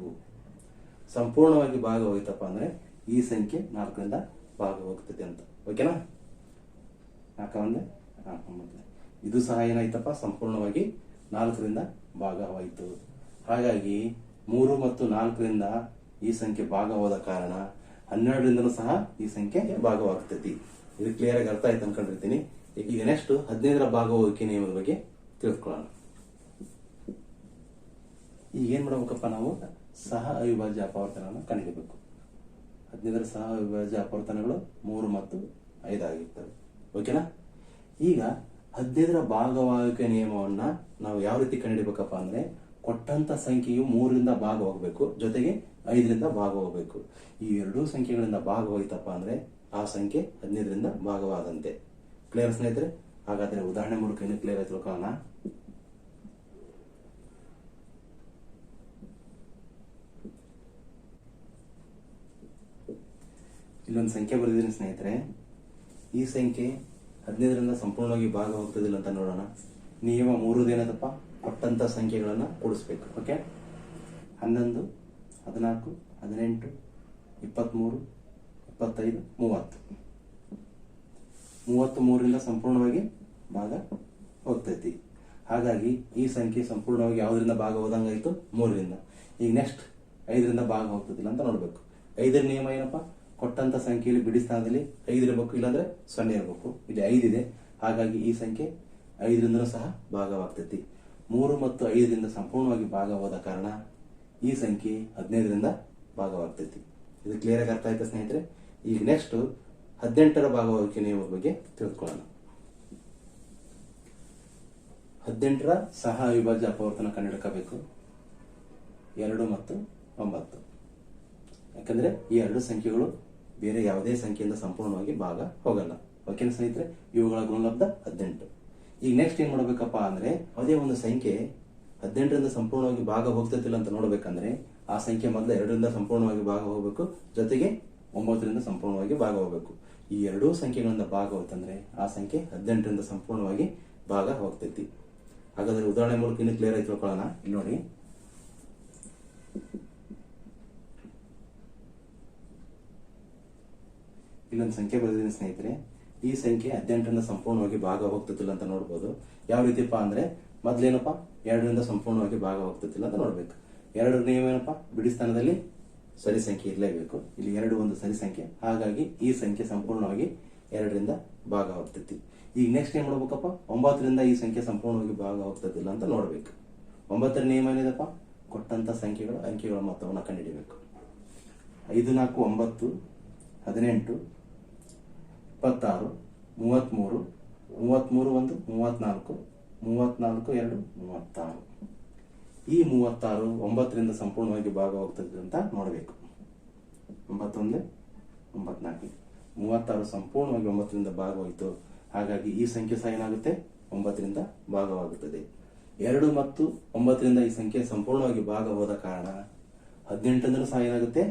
ಸಂಪೂರ್ಣವಾಗಿ ಭಾಗವಾಯ್ತಪ್ಪ ಅಂದ್ರೆ ಈ ಸಂಖ್ಯೆ 4ರಿಂದ ಭಾಗವಾಗ್ತದೆ ಅಂತ. ಓಕೆನಾ? 4 1 4 9. ಇದು ಸಹ ಏನಾಯ್ತಪ್ಪ, ಸಂಪೂರ್ಣವಾಗಿ 4ರಿಂದ ಭಾಗವಾಯಿತು. ಹಾಗಾಗಿ 3 ಮತ್ತು 4ರಿಂದ ಈ ಸಂಖ್ಯೆ ಭಾಗವಾದ ಕಾರಣ 12ರಿಂದನೂ ಸಹ ಈ ಸಂಖ್ಯೆ ಭಾಗವಾಗ್ತೈತಿ. ಇದು ಕ್ಲಿಯರ್ ಆಗಿ ಅರ್ಥ ಆಯ್ತು ಅನ್ಕೊಂಡಿರ್ತೀನಿ. ಈಗ ನೆಕ್ಸ್ಟ್ 15ರ ಭಾಗವಾಗುವಿಕೆ ನಿಯಮದ ಬಗ್ಗೆ ತಿಳ್ಕೊಳ್ಳೋಣ. ಈಗ ಏನ್ ಮಾಡ್ಬೇಕಪ್ಪ, ನಾವು ಸಹ ಅವಿಭಾಜ್ಯ ಅಪವರ್ತನವನ್ನು ಕಂಡುಹಿಡಬೇಕು. 15ರ ಸಹ ಅವಿಭಾಜ್ಯ ಅಪವರ್ತನಗಳು 3 ಮತ್ತು 5 ಆಗಿರ್ತವೆ. ಓಕೆನಾ? ಈಗ 15ರ ಭಾಗವಾಗುವಿಕೆ ನಿಯಮವನ್ನ ನಾವು ಯಾವ ರೀತಿ ಕಂಡುಹಿಡಬೇಕಪ್ಪ ಅಂದ್ರೆ, ಕೊಟ್ಟಂತ ಸಂಖ್ಯೆಯು 3ರಿಂದ ಭಾಗವಾಗಬೇಕು, ಜೊತೆಗೆ 5ರಿಂದ ಭಾಗವಾಗಬೇಕು. ಈ ಎರಡೂ ಸಂಖ್ಯೆಗಳಿಂದ ಭಾಗವಾಯ್ತಪ್ಪ ಅಂದ್ರೆ ಆ ಸಂಖ್ಯೆ 15ರಿಂದ ಭಾಗವಾದಂತೆ. ಕ್ಲಿಯರ್ ಸ್ನೇಹಿತರೆ? ಹಾಗಾದ್ರೆ ಉದಾಹರಣೆ ಮೂಲಕ ಇನ್ನು ಕ್ಲಿಯರ್ ಆಗಿ ತಿಳ್ಕೊಳ್ಳೋಣ. ಇಲ್ಲೊಂದು ಸಂಖ್ಯೆ ಬರೆದಿದ್ದೀನಿ ಸ್ನೇಹಿತರೆ. ಈ ಸಂಖ್ಯೆ 15ರಿಂದ ಸಂಪೂರ್ಣವಾಗಿ ಭಾಗ ಹೋಗ್ತದಿಲ್ಲ ಅಂತ ನೋಡೋಣ. ನಿಯಮ 3 ಕೊಟ್ಟಂತ ಸಂಖ್ಯೆಗಳನ್ನ ಕೂಡಿಸ್ಬೇಕು. ಓಕೆ? 11, 14, 18, 23, 25, 30. 33ರಿಂದ ಸಂಪೂರ್ಣವಾಗಿ ಭಾಗ ಹೋಗ್ತೈತಿ. ಹಾಗಾಗಿ ಈ ಸಂಖ್ಯೆ ಸಂಪೂರ್ಣವಾಗಿ ಯಾವುದರಿಂದ ಭಾಗ ಹೋದಂಗಾಯ್ತು? 3ರಿಂದ. ಈಗ ನೆಕ್ಸ್ಟ್ 5ರಿಂದ ಭಾಗ ಹೋಗ್ತದಿಲ್ಲ ಅಂತ ನೋಡ್ಬೇಕು. 5ರ ನಿಯಮ ಏನಪ್ಪಾ, ಕೊಟ್ಟಂತ ಸಂಖ್ಯೆಯಲ್ಲಿ ಬಿಡಿ ಸ್ಥಾನದಲ್ಲಿ 5 ಇರಬೇಕು, ಇಲ್ಲಾಂದ್ರೆ 0 ಇರಬೇಕು. ಇಲ್ಲಿ 5 ಇದೆ, ಹಾಗಾಗಿ ಈ ಸಂಖ್ಯೆ 5ರಿಂದನೂ ಸಹ ಭಾಗವಾಗ್ತೈತಿ. 3 ಮತ್ತು 5ರಿಂದ ಸಂಪೂರ್ಣವಾಗಿ ಭಾಗವಾದ ಕಾರಣ ಈ ಸಂಖ್ಯೆ 15ರಿಂದ ಭಾಗವಾಗ್ತೈತಿ. ಇದು ಕ್ಲಿಯರ್ ಆಗಿ ಅರ್ಥ ಆಯ್ತಾ ಸ್ನೇಹಿತರೆ? ಈಗ ನೆಕ್ಸ್ಟ್ 18ರ ಭಾಗವಾಗುವಿಕೆ ನಿಯಮದ ಬಗ್ಗೆ ತಿಳ್ಕೊಳ್ಳೋಣ. 18ರ ಸಹ ಅವಿಭಾಜ್ಯ ಅಪವರ್ತನ ಕಂಡುಹಿಡ್ಕೋಬೇಕು. 2 ಮತ್ತು 9. ಯಾಕಂದ್ರೆ ಈ ಎರಡು ಸಂಖ್ಯೆಗಳು ಬೇರೆ ಯಾವುದೇ ಸಂಖ್ಯೆಯಿಂದ ಸಂಪೂರ್ಣವಾಗಿ ಭಾಗ ಹೋಗಲ್ಲ. ಓಕೆನಾ ಸ್ನೇಹಿತರೆ? ಇವುಗಳ ಗುಣಲಬ್ಧ 18. ಈಗ ನೆಕ್ಸ್ಟ್ ಏನ್ ಮಾಡ್ಬೇಕಪ್ಪ ಅಂದ್ರೆ, ಅದೇ ಒಂದು ಸಂಖ್ಯೆ 18ರಿಂದ ಸಂಪೂರ್ಣವಾಗಿ ಭಾಗ ಹೋಗ್ತಿಲ್ಲ ಅಂತ ನೋಡ್ಬೇಕಂದ್ರೆ ಆ ಸಂಖ್ಯೆ ಮೊದಲು 2ರಿಂದ ಸಂಪೂರ್ಣವಾಗಿ ಭಾಗ ಹೋಗ್ಬೇಕು, ಜೊತೆಗೆ 9ರಿಂದ ಸಂಪೂರ್ಣವಾಗಿ ಭಾಗ ಹೋಗ್ಬೇಕು. ಈ ಎರಡೂ ಸಂಖ್ಯೆಗಳಿಂದ ಭಾಗ ಹೋಗ್ತಂದ್ರೆ ಆ ಸಂಖ್ಯೆ 18ರಿಂದ ಸಂಪೂರ್ಣವಾಗಿ ಭಾಗ ಹೋಗ್ತೈತಿ. ಹಾಗಾದ್ರೆ ಉದಾಹರಣೆ ಮೂಲಕ ಇನ್ನು ಕ್ಲಿಯರ್ ಆಗಿ ತಿಳ್ಕೊಳ್ಳೋಣ. ಇಲ್ಲಿ ನೋಡಿ, ಇಲ್ಲೊಂದು ಸಂಖ್ಯೆ ಬರೆದಿದ್ದೀನಿ ಸ್ನೇಹಿತರೆ. ಈ ಸಂಖ್ಯೆ 18ರಿಂದ ಸಂಪೂರ್ಣವಾಗಿ ಭಾಗ ಹೋಗ್ತಿಲ್ಲ ಅಂತ ನೋಡ್ಬೋದು. ಯಾವ ರೀತಿಪ್ಪ ಅಂದ್ರೆ, ಮೊದ್ಲೇನಪ್ಪ 2ರಿಂದ ಸಂಪೂರ್ಣವಾಗಿ ಭಾಗ ಹೋಗ್ತಿಲ್ಲ ಅಂತ ನೋಡ್ಬೇಕು. 2ರ ನಿಯಮ ಏನಪ್ಪ, ಬಿಡಿ ಸ್ಥಾನದಲ್ಲಿ ಸರಿ ಸಂಖ್ಯೆ ಇರಲೇಬೇಕು. ಇಲ್ಲಿ 2 ಒಂದು ಸರಿ ಸಂಖ್ಯೆ, ಹಾಗಾಗಿ ಈ ಸಂಖ್ಯೆ ಸಂಪೂರ್ಣವಾಗಿ 2ರಿಂದ ಭಾಗ ಹೋಗ್ತೈತಿ. ಈಗ ನೆಕ್ಸ್ಟ್ ಏನ್ ಮಾಡ್ಬೇಕಪ್ಪ, 9ರಿಂದ ಈ ಸಂಖ್ಯೆ ಸಂಪೂರ್ಣವಾಗಿ ಭಾಗ ಹೋಗ್ತದಿಲ್ಲ ಅಂತ ನೋಡ್ಬೇಕು. 9ರ ನಿಯಮ ಏನಿದೆಪ್ಪ, ಕೊಟ್ಟಂತ ಸಂಖ್ಯೆಗಳು ಅಂಕಿಗಳ ಮೊತ್ತವನ್ನು ಕಂಡುಹಿಡಿಯಬೇಕು. 5 4 9, 18, 26, 33, 33 1 34, 34 2 36. ಈ 36 9ರಿಂದ ಸಂಪೂರ್ಣವಾಗಿ ಭಾಗ ಹೋಗ್ತದೆ ಅಂತ ನೋಡಬೇಕು. 91 94, 36 ಸಂಪೂರ್ಣವಾಗಿ 9ರಿಂದ ಭಾಗವಾಯಿತು. ಹಾಗಾಗಿ ಈ ಸಂಖ್ಯೆ ಸಹ ಏನಾಗುತ್ತೆ, 9ರಿಂದ ಭಾಗವಾಗುತ್ತದೆ. 2 ಮತ್ತು 9ರಿಂದ ಈ ಸಂಖ್ಯೆ ಸಂಪೂರ್ಣವಾಗಿ ಭಾಗ ಹೋದ ಕಾರಣ 18ರಿಂದಲೂ ಸಹ ಏನಾಗುತ್ತೆ,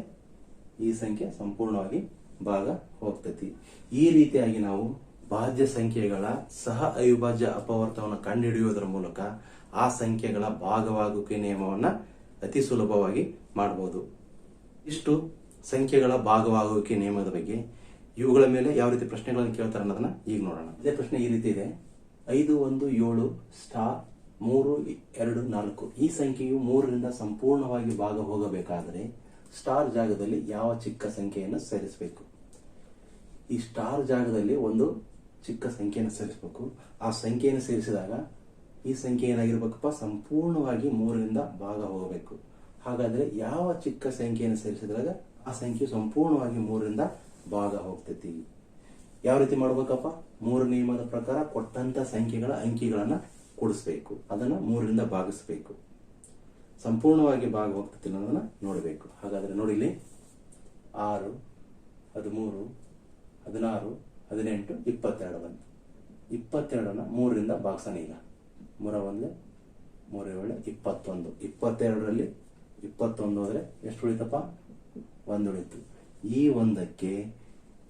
ಈ ಸಂಖ್ಯೆ ಸಂಪೂರ್ಣವಾಗಿ ಭಾಗ ಹೋಗ್ತೈತಿ. ಈ ರೀತಿಯಾಗಿ ನಾವು ಭಾಜ್ಯ ಸಂಖ್ಯೆಗಳ ಸಹ ಅವಿಭಾಜ್ಯ ಅಪವರ್ತನವನ್ನು ಕಂಡುಹಿಡಿಯುವುದರ ಮೂಲಕ ಆ ಸಂಖ್ಯೆಗಳ ಭಾಗವಾಗುವಿಕೆ ನಿಯಮವನ್ನ ಅತಿ ಸುಲಭವಾಗಿ ಮಾಡಬಹುದು. ಇಷ್ಟು ಸಂಖ್ಯೆಗಳ ಭಾಗವಾಗುವಿಕೆ ನಿಯಮದ ಬಗ್ಗೆ. ಇವುಗಳ ಮೇಲೆ ಯಾವ ರೀತಿ ಪ್ರಶ್ನೆಗಳನ್ನು ಕೇಳ್ತಾರೆ ಅನ್ನೋದನ್ನ ಈಗ ನೋಡೋಣ. ಇದೇ ಪ್ರಶ್ನೆ ಈ ರೀತಿ ಇದೆ. 5 1 7 ಸ್ಟಾರ್ 3 2 4. ಈ ಸಂಖ್ಯೆಯು 3ರಿಂದ ಸಂಪೂರ್ಣವಾಗಿ ಭಾಗ ಹೋಗಬೇಕಾದರೆ ಸ್ಟಾರ್ ಜಾಗದಲ್ಲಿ ಯಾವ ಚಿಕ್ಕ ಸಂಖ್ಯೆಯನ್ನು ಸೇರಿಸಬೇಕು? ಈ ಸ್ಟಾರ್ ಜಾಗದಲ್ಲಿ ಒಂದು ಚಿಕ್ಕ ಸಂಖ್ಯೆಯನ್ನು ಸೇರಿಸಬೇಕು. ಆ ಸಂಖ್ಯೆಯನ್ನು ಸೇರಿಸಿದಾಗ ಈ ಸಂಖ್ಯೆ ಏನಾಗಿರ್ಬೇಕಪ್ಪ, ಸಂಪೂರ್ಣವಾಗಿ 3ರಿಂದ ಭಾಗ ಹೋಗಬೇಕು. ಹಾಗಾದ್ರೆ ಯಾವ ಚಿಕ್ಕ ಸಂಖ್ಯೆಯನ್ನು ಸೇರಿಸಿದಾಗ ಆ ಸಂಖ್ಯೆ ಸಂಪೂರ್ಣವಾಗಿ 3ರಿಂದ ಭಾಗ ಹೋಗ್ತೈತಿ? ಯಾವ ರೀತಿ ಮಾಡ್ಬೇಕಪ್ಪ, 3 ನಿಯಮದ ಪ್ರಕಾರ ಕೊಟ್ಟಂತ ಸಂಖ್ಯೆಗಳ ಅಂಕಿಗಳನ್ನ ಕೂಡಿಸ್ಬೇಕು, ಅದನ್ನ 3ರಿಂದ ಭಾಗಿಸ್ಬೇಕು. ಸಂಪೂರ್ಣವಾಗಿ ಭಾಗ ಹೋಗ್ತೈತಿ ಅನ್ನೋದನ್ನ ನೋಡಬೇಕು. ಹಾಗಾದ್ರೆ ನೋಡಿ ಇಲ್ಲಿ 6, 13, 16, 18, 22 ಬಂತು. 22ನ್ನ 3ರಿಂದ ಭಾಗಿಸೋಣ. ಈಗ 3 1 3 7 21. 22ರಲ್ಲಿ 21 ಹೋದ್ರೆ ಎಷ್ಟು ಉಳಿತಪ್ಪ? 1 ಉಳಿತು. ಈ 1ಕ್ಕೆ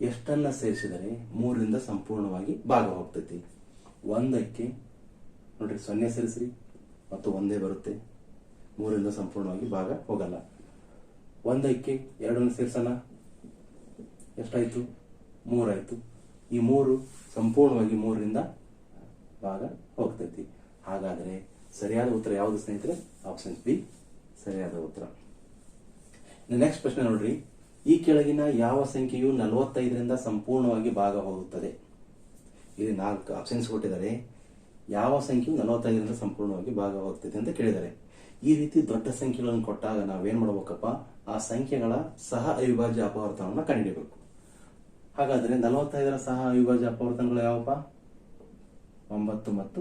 ಎಷ್ಟನ್ನ ಸೇರಿಸಿದರೆ 3ರಿಂದ ಸಂಪೂರ್ಣವಾಗಿ ಭಾಗ ಹೋಗ್ತೈತಿ? 1ಕ್ಕೆ ನೋಡ್ರಿ 0 ಸೇರಿಸ್ರಿ ಮತ್ತು 1 ಬರುತ್ತೆ. 3ರಿಂದ ಸಂಪೂರ್ಣವಾಗಿ ಭಾಗ ಹೋಗಲ್ಲ. 1ಕ್ಕೆ 2 ಸೇರಿಸೋಣ, ಎಷ್ಟಾಯ್ತು? 3 ಆಯ್ತು. ಈ 3 ಸಂಪೂರ್ಣವಾಗಿ 3ರಿಂದ ಭಾಗ ಹೋಗ್ತೈತಿ. ಹಾಗಾದ್ರೆ ಸರಿಯಾದ ಉತ್ತರ ಯಾವುದು ಸ್ನೇಹಿತರೆ? ಆಪ್ಷನ್ ಬಿ ಸರಿಯಾದ ಉತ್ತರ. ನೆಕ್ಸ್ಟ್ ಪ್ರಶ್ನೆ ನೋಡ್ರಿ, ಈ ಕೆಳಗಿನ ಯಾವ ಸಂಖ್ಯೆಯು 45ರಿಂದ ಸಂಪೂರ್ಣವಾಗಿ ಭಾಗ ಹೋಗುತ್ತದೆ? ಇಲ್ಲಿ 4 ಆಪ್ಷನ್ಸ್ ಕೊಟ್ಟಿದ್ದಾರೆ. ಯಾವ ಸಂಖ್ಯೆಯು 45ರಿಂದ ಸಂಪೂರ್ಣವಾಗಿ ಭಾಗ ಹೋಗ್ತದೆ ಅಂತ ಕೇಳಿದ್ದಾರೆ. ಈ ರೀತಿ ದೊಡ್ಡ ಸಂಖ್ಯೆಗಳನ್ನು ಕೊಟ್ಟಾಗ ನಾವೇನ್ ಮಾಡ್ಬೇಕಪ್ಪ? ಆ ಸಂಖ್ಯೆಗಳ ಸಹ ಅವಿಭಾಜ್ಯ ಅಪವರ್ತನವನ್ನು ಕಂಡುಹಿಡಿಯಬೇಕು. ಹಾಗಾದ್ರೆ 45ರ ಸಹ ಅವಿಭಾಜ್ಯ ಅಪವರ್ತನಗಳು ಯಾವಪ್ಪ? 9 ಮತ್ತು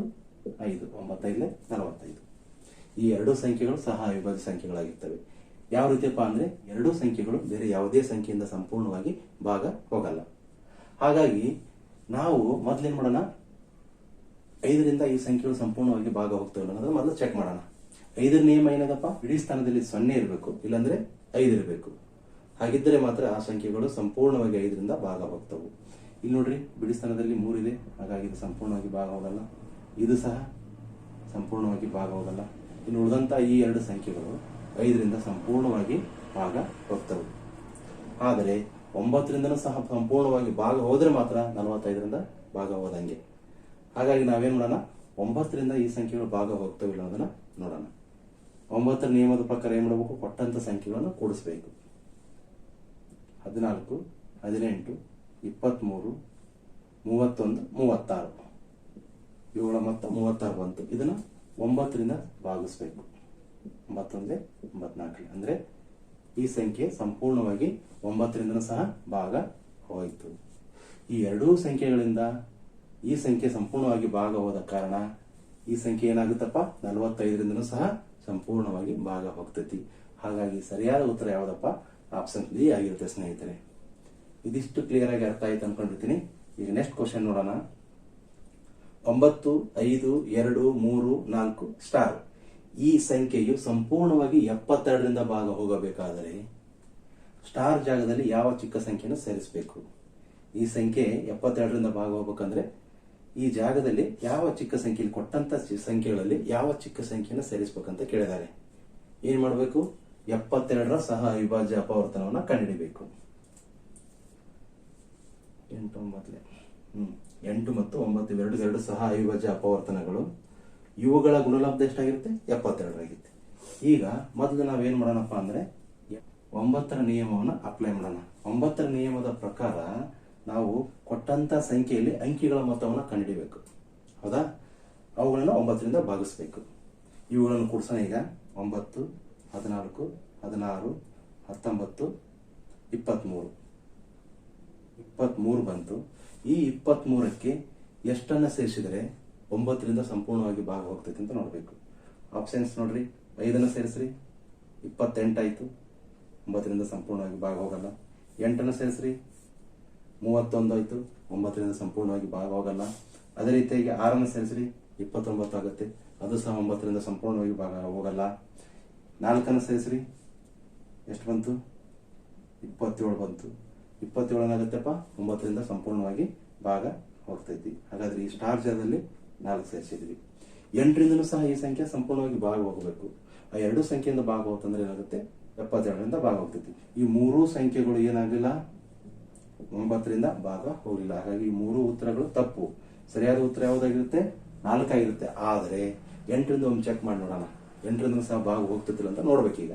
5. 9 45. ಈ ಎರಡು ಸಂಖ್ಯೆಗಳು ಸಹ ಅವಿಭಾಜ್ಯ ಸಂಖ್ಯೆಗಳಾಗಿರ್ತವೆ. ಯಾವ ರೀತಿಯಪ್ಪ ಅಂದ್ರೆ ಎರಡೂ ಸಂಖ್ಯೆಗಳು ಬೇರೆ ಯಾವುದೇ ಸಂಖ್ಯೆಯಿಂದ ಸಂಪೂರ್ಣವಾಗಿ ಭಾಗ ಹೋಗಲ್ಲ. ಹಾಗಾಗಿ ನಾವು ಮೊದ್ಲೇನ್ ಮಾಡೋಣ? 5ರಿಂದ ಈ ಸಂಖ್ಯೆಗಳು ಸಂಪೂರ್ಣವಾಗಿ ಭಾಗ ಹೋಗ್ತವೆ ಅನ್ನೋದನ್ನ ಮೊದಲು ಚೆಕ್ ಮಾಡೋಣ. 5ರ ನಿಯಮ ಏನದಪ್ಪ? ಇಡೀ ಸ್ಥಾನದಲ್ಲಿ 0 ಇರಬೇಕು, ಇಲ್ಲಾಂದ್ರೆ 5 ಇರಬೇಕು. ಹಾಗಿದ್ದರೆ ಮಾತ್ರ ಆ ಸಂಖ್ಯೆಗಳು ಸಂಪೂರ್ಣವಾಗಿ 5ರಿಂದ ಭಾಗ ಹೋಗ್ತವೆ. ಇಲ್ಲಿ ನೋಡ್ರಿ, ಬಿಡಿ ಸ್ಥಾನದಲ್ಲಿ 3 ಇದೆ, ಹಾಗಾಗಿ ಇದು ಸಂಪೂರ್ಣವಾಗಿ ಭಾಗ ಹೋಗಲ್ಲ. ಇದು ಸಹ ಸಂಪೂರ್ಣವಾಗಿ ಭಾಗ ಹೋಗಲ್ಲ. ಇನ್ನು ಉಳಿದಂತ ಈ 2 ಸಂಖ್ಯೆಗಳು 5ರಿಂದ ಸಂಪೂರ್ಣವಾಗಿ ಭಾಗ ಹೋಗ್ತವೆ. ಆದರೆ 9ರಿಂದನೂ ಸಹ ಸಂಪೂರ್ಣವಾಗಿ ಭಾಗ ಹೋದ್ರೆ ಮಾತ್ರ 45ರಿಂದ ಭಾಗ ಹೋದಂಗೆ. ಹಾಗಾಗಿ ನಾವೇನ್ ಮಾಡೋಣ? 9ರಿಂದ ಈ ಸಂಖ್ಯೆಗಳು ಭಾಗ ಹೋಗ್ತವಿಲ್ಲ ಅನ್ನೋದನ್ನ ನೋಡೋಣ. 9ರ ನಿಯಮದ ಪ್ರಕಾರ ಏನ್ ಮಾಡಬೇಕು? ಕೊಟ್ಟಂತ ಸಂಖ್ಯೆಗಳನ್ನು ಕೂಡಿಸಬೇಕು. 14, 18, 23, 31, 36. 7 ಮತ್ತು 36 ಬಂತು. ಇದನ್ನ 9ರಿಂದ ಭಾಗಿಸ್ಬೇಕು. 9 94. ಅಂದ್ರೆ ಈ ಸಂಖ್ಯೆ ಸಂಪೂರ್ಣವಾಗಿ 9ರಿಂದನೂ ಸಹ ಭಾಗ ಹೋಯಿತು. ಈ ಎರಡೂ ಸಂಖ್ಯೆಗಳಿಂದ ಈ ಸಂಖ್ಯೆ ಸಂಪೂರ್ಣವಾಗಿ ಭಾಗ ಹೋದ ಕಾರಣ ಈ ಸಂಖ್ಯೆ ಏನಾಗುತ್ತಪ್ಪ? 45ರಿಂದನೂ ಸಹ ಸಂಪೂರ್ಣವಾಗಿ ಭಾಗ ಹೋಗ್ತೈತಿ. ಹಾಗಾಗಿ ಸರಿಯಾದ ಉತ್ತರ ಯಾವ್ದಪ್ಪ? ಆಪ್ಷನ್ ಬಿ ಆಗಿರುತ್ತೆ ಸ್ನೇಹಿತರೆ. ಇದಿಷ್ಟು ಕ್ಲಿಯರ್ ಆಗಿ ಅರ್ಥ ಆಯ್ತು ಅನ್ಕೊಂಡಿರ್ತೀನಿ. ಈಗ ನೆಕ್ಸ್ಟ್ ಕ್ವಶನ್ ನೋಡೋಣ. 9, 5, 2, 3, 4 ಸ್ಟಾರ್. ಈ ಸಂಖ್ಯೆಯು ಸಂಪೂರ್ಣವಾಗಿ 72ರಿಂದ ಭಾಗ ಹೋಗಬೇಕಾದರೆ ಸ್ಟಾರ್ ಜಾಗದಲ್ಲಿ ಯಾವ ಚಿಕ್ಕ ಸಂಖ್ಯೆಯನ್ನು ಸೇರಿಸಬೇಕು? ಈ ಸಂಖ್ಯೆ 72ರಿಂದ ಭಾಗ ಹೋಗ್ಬೇಕಂದ್ರೆ ಈ ಜಾಗದಲ್ಲಿ ಯಾವ ಚಿಕ್ಕ ಸಂಖ್ಯೆಯಲ್ಲಿ ಕೊಟ್ಟಂತ ಸಂಖ್ಯೆಗಳಲ್ಲಿ ಯಾವ ಚಿಕ್ಕ ಸಂಖ್ಯೆಯನ್ನು ಸೇರಿಸಬೇಕಂತ ಕೇಳಿದ್ದಾರೆ. ಏನ್ ಮಾಡಬೇಕು? 72ರ ಸಹ ಅವಿಭಾಜ್ಯ ಅಪವರ್ತನವನ್ನ ಕಂಡುಹಿಡಿಬೇಕು. 8 ಮತ್ತು 9 ಎರಡು ಸಹ ಅವಿಭಾಜ್ಯ ಅಪವರ್ತನಗಳು. ಇವುಗಳ ಗುಣಲಬ್ಧ ಎಷ್ಟಾಗಿರುತ್ತೆ? 72 ಆಗಿರುತ್ತೆ. ಈಗ ಮೊದಲು ನಾವೇನ್ ಮಾಡೋಣಪ್ಪ ಅಂದ್ರೆ 9ರ ನಿಯಮವನ್ನ ಅಪ್ಲೈ ಮಾಡೋಣ. 9ರ ನಿಯಮದ ಪ್ರಕಾರ ನಾವು ಕೊಟ್ಟಂತ ಸಂಖ್ಯೆಯಲ್ಲಿ ಅಂಕಿಗಳ ಮೊತ್ತವನ್ನು ಕಂಡುಹಿಡಿಬೇಕು. ಹೌದಾ? ಅವುಗಳನ್ನು 9ರಿಂದ ಭಾಗಿಸ್ಬೇಕು. ಇವುಗಳನ್ನು ಕೂಡಿಸೋಣ. ಈಗ 9, 14, 16, 19, 23. 23 ಬಂತು. ಈ 23ಕ್ಕೆ ಎಷ್ಟನ್ನ ಸೇರಿಸಿದರೆ 9ರಿಂದ ಸಂಪೂರ್ಣವಾಗಿ ಭಾಗ ಹೋಗ್ತೈತಿ ಅಂತ ನೋಡ್ಬೇಕು. ಆಪ್ಷನ್ಸ್ ನೋಡ್ರಿ. 5ಅನ್ನ ಸೇರಿಸ್ರಿ, 28 ಆಯ್ತು. 9ರಿಂದ ಸಂಪೂರ್ಣವಾಗಿ ಭಾಗ ಹೋಗಲ್ಲ. 8ಅನ್ನ ಸೇರಿಸ್ರಿ, 31 ಆಯ್ತು. 9ರಿಂದ ಸಂಪೂರ್ಣವಾಗಿ ಭಾಗ ಹೋಗಲ್ಲ. ಅದೇ ರೀತಿಯಾಗಿ 6ಅನ್ನ ಸೇರಿಸ್ರಿ, 29 ಆಗುತ್ತೆ. ಅದು ಸಹ 9ರಿಂದ ಸಂಪೂರ್ಣವಾಗಿ ಭಾಗ ಹೋಗಲ್ಲ. 4ಅನ್ನ ಸೇರಿಸ್ರಿ, ಎಷ್ಟು ಬಂತು? 27 ಬಂತು. 27 ಏನಾಗುತ್ತೆಪ್ಪ? 9ರಿಂದ ಸಂಪೂರ್ಣವಾಗಿ ಭಾಗ ಹೋಗ್ತೈತಿ. ಹಾಗಾದ್ರೆ ಈ ಸ್ಟಾರ್ ಜಾಗದಲ್ಲಿ 4 ಸೇರಿಸಿದ್ವಿ. 8ರಿಂದನೂ ಸಹ ಈ ಸಂಖ್ಯೆ ಸಂಪೂರ್ಣವಾಗಿ ಭಾಗ ಹೋಗಬೇಕು. ಆ ಎರಡು ಸಂಖ್ಯೆಯಿಂದ ಭಾಗ ಹೋಗ್ತಂದ್ರೆ ಏನಾಗುತ್ತೆ? 72ರಿಂದ ಭಾಗ ಹೋಗ್ತೈತಿ. ಈ ಮೂರೂ ಸಂಖ್ಯೆಗಳು ಏನಾಗಲಿಲ್ಲ? 9ರಿಂದ ಭಾಗ ಹೋಗಲಿಲ್ಲ. ಹಾಗಾಗಿ ಈ ಮೂರು ಉತ್ತರಗಳು ತಪ್ಪು. ಸರಿಯಾದ ಉತ್ತರ ಯಾವುದಾಗಿರುತ್ತೆ? 4 ಆಗಿರುತ್ತೆ. ಆದರೆ 8ರಿಂದ ಒಮ್ಮೆ ಚೆಕ್ ಮಾಡಿ ನೋಡೋಣ. 8ರಿಂದ ಸಹ ಭಾಗ ಹೋಗ್ತಿಲ್ಲ ಅಂತ ನೋಡ್ಬೇಕೀಗ.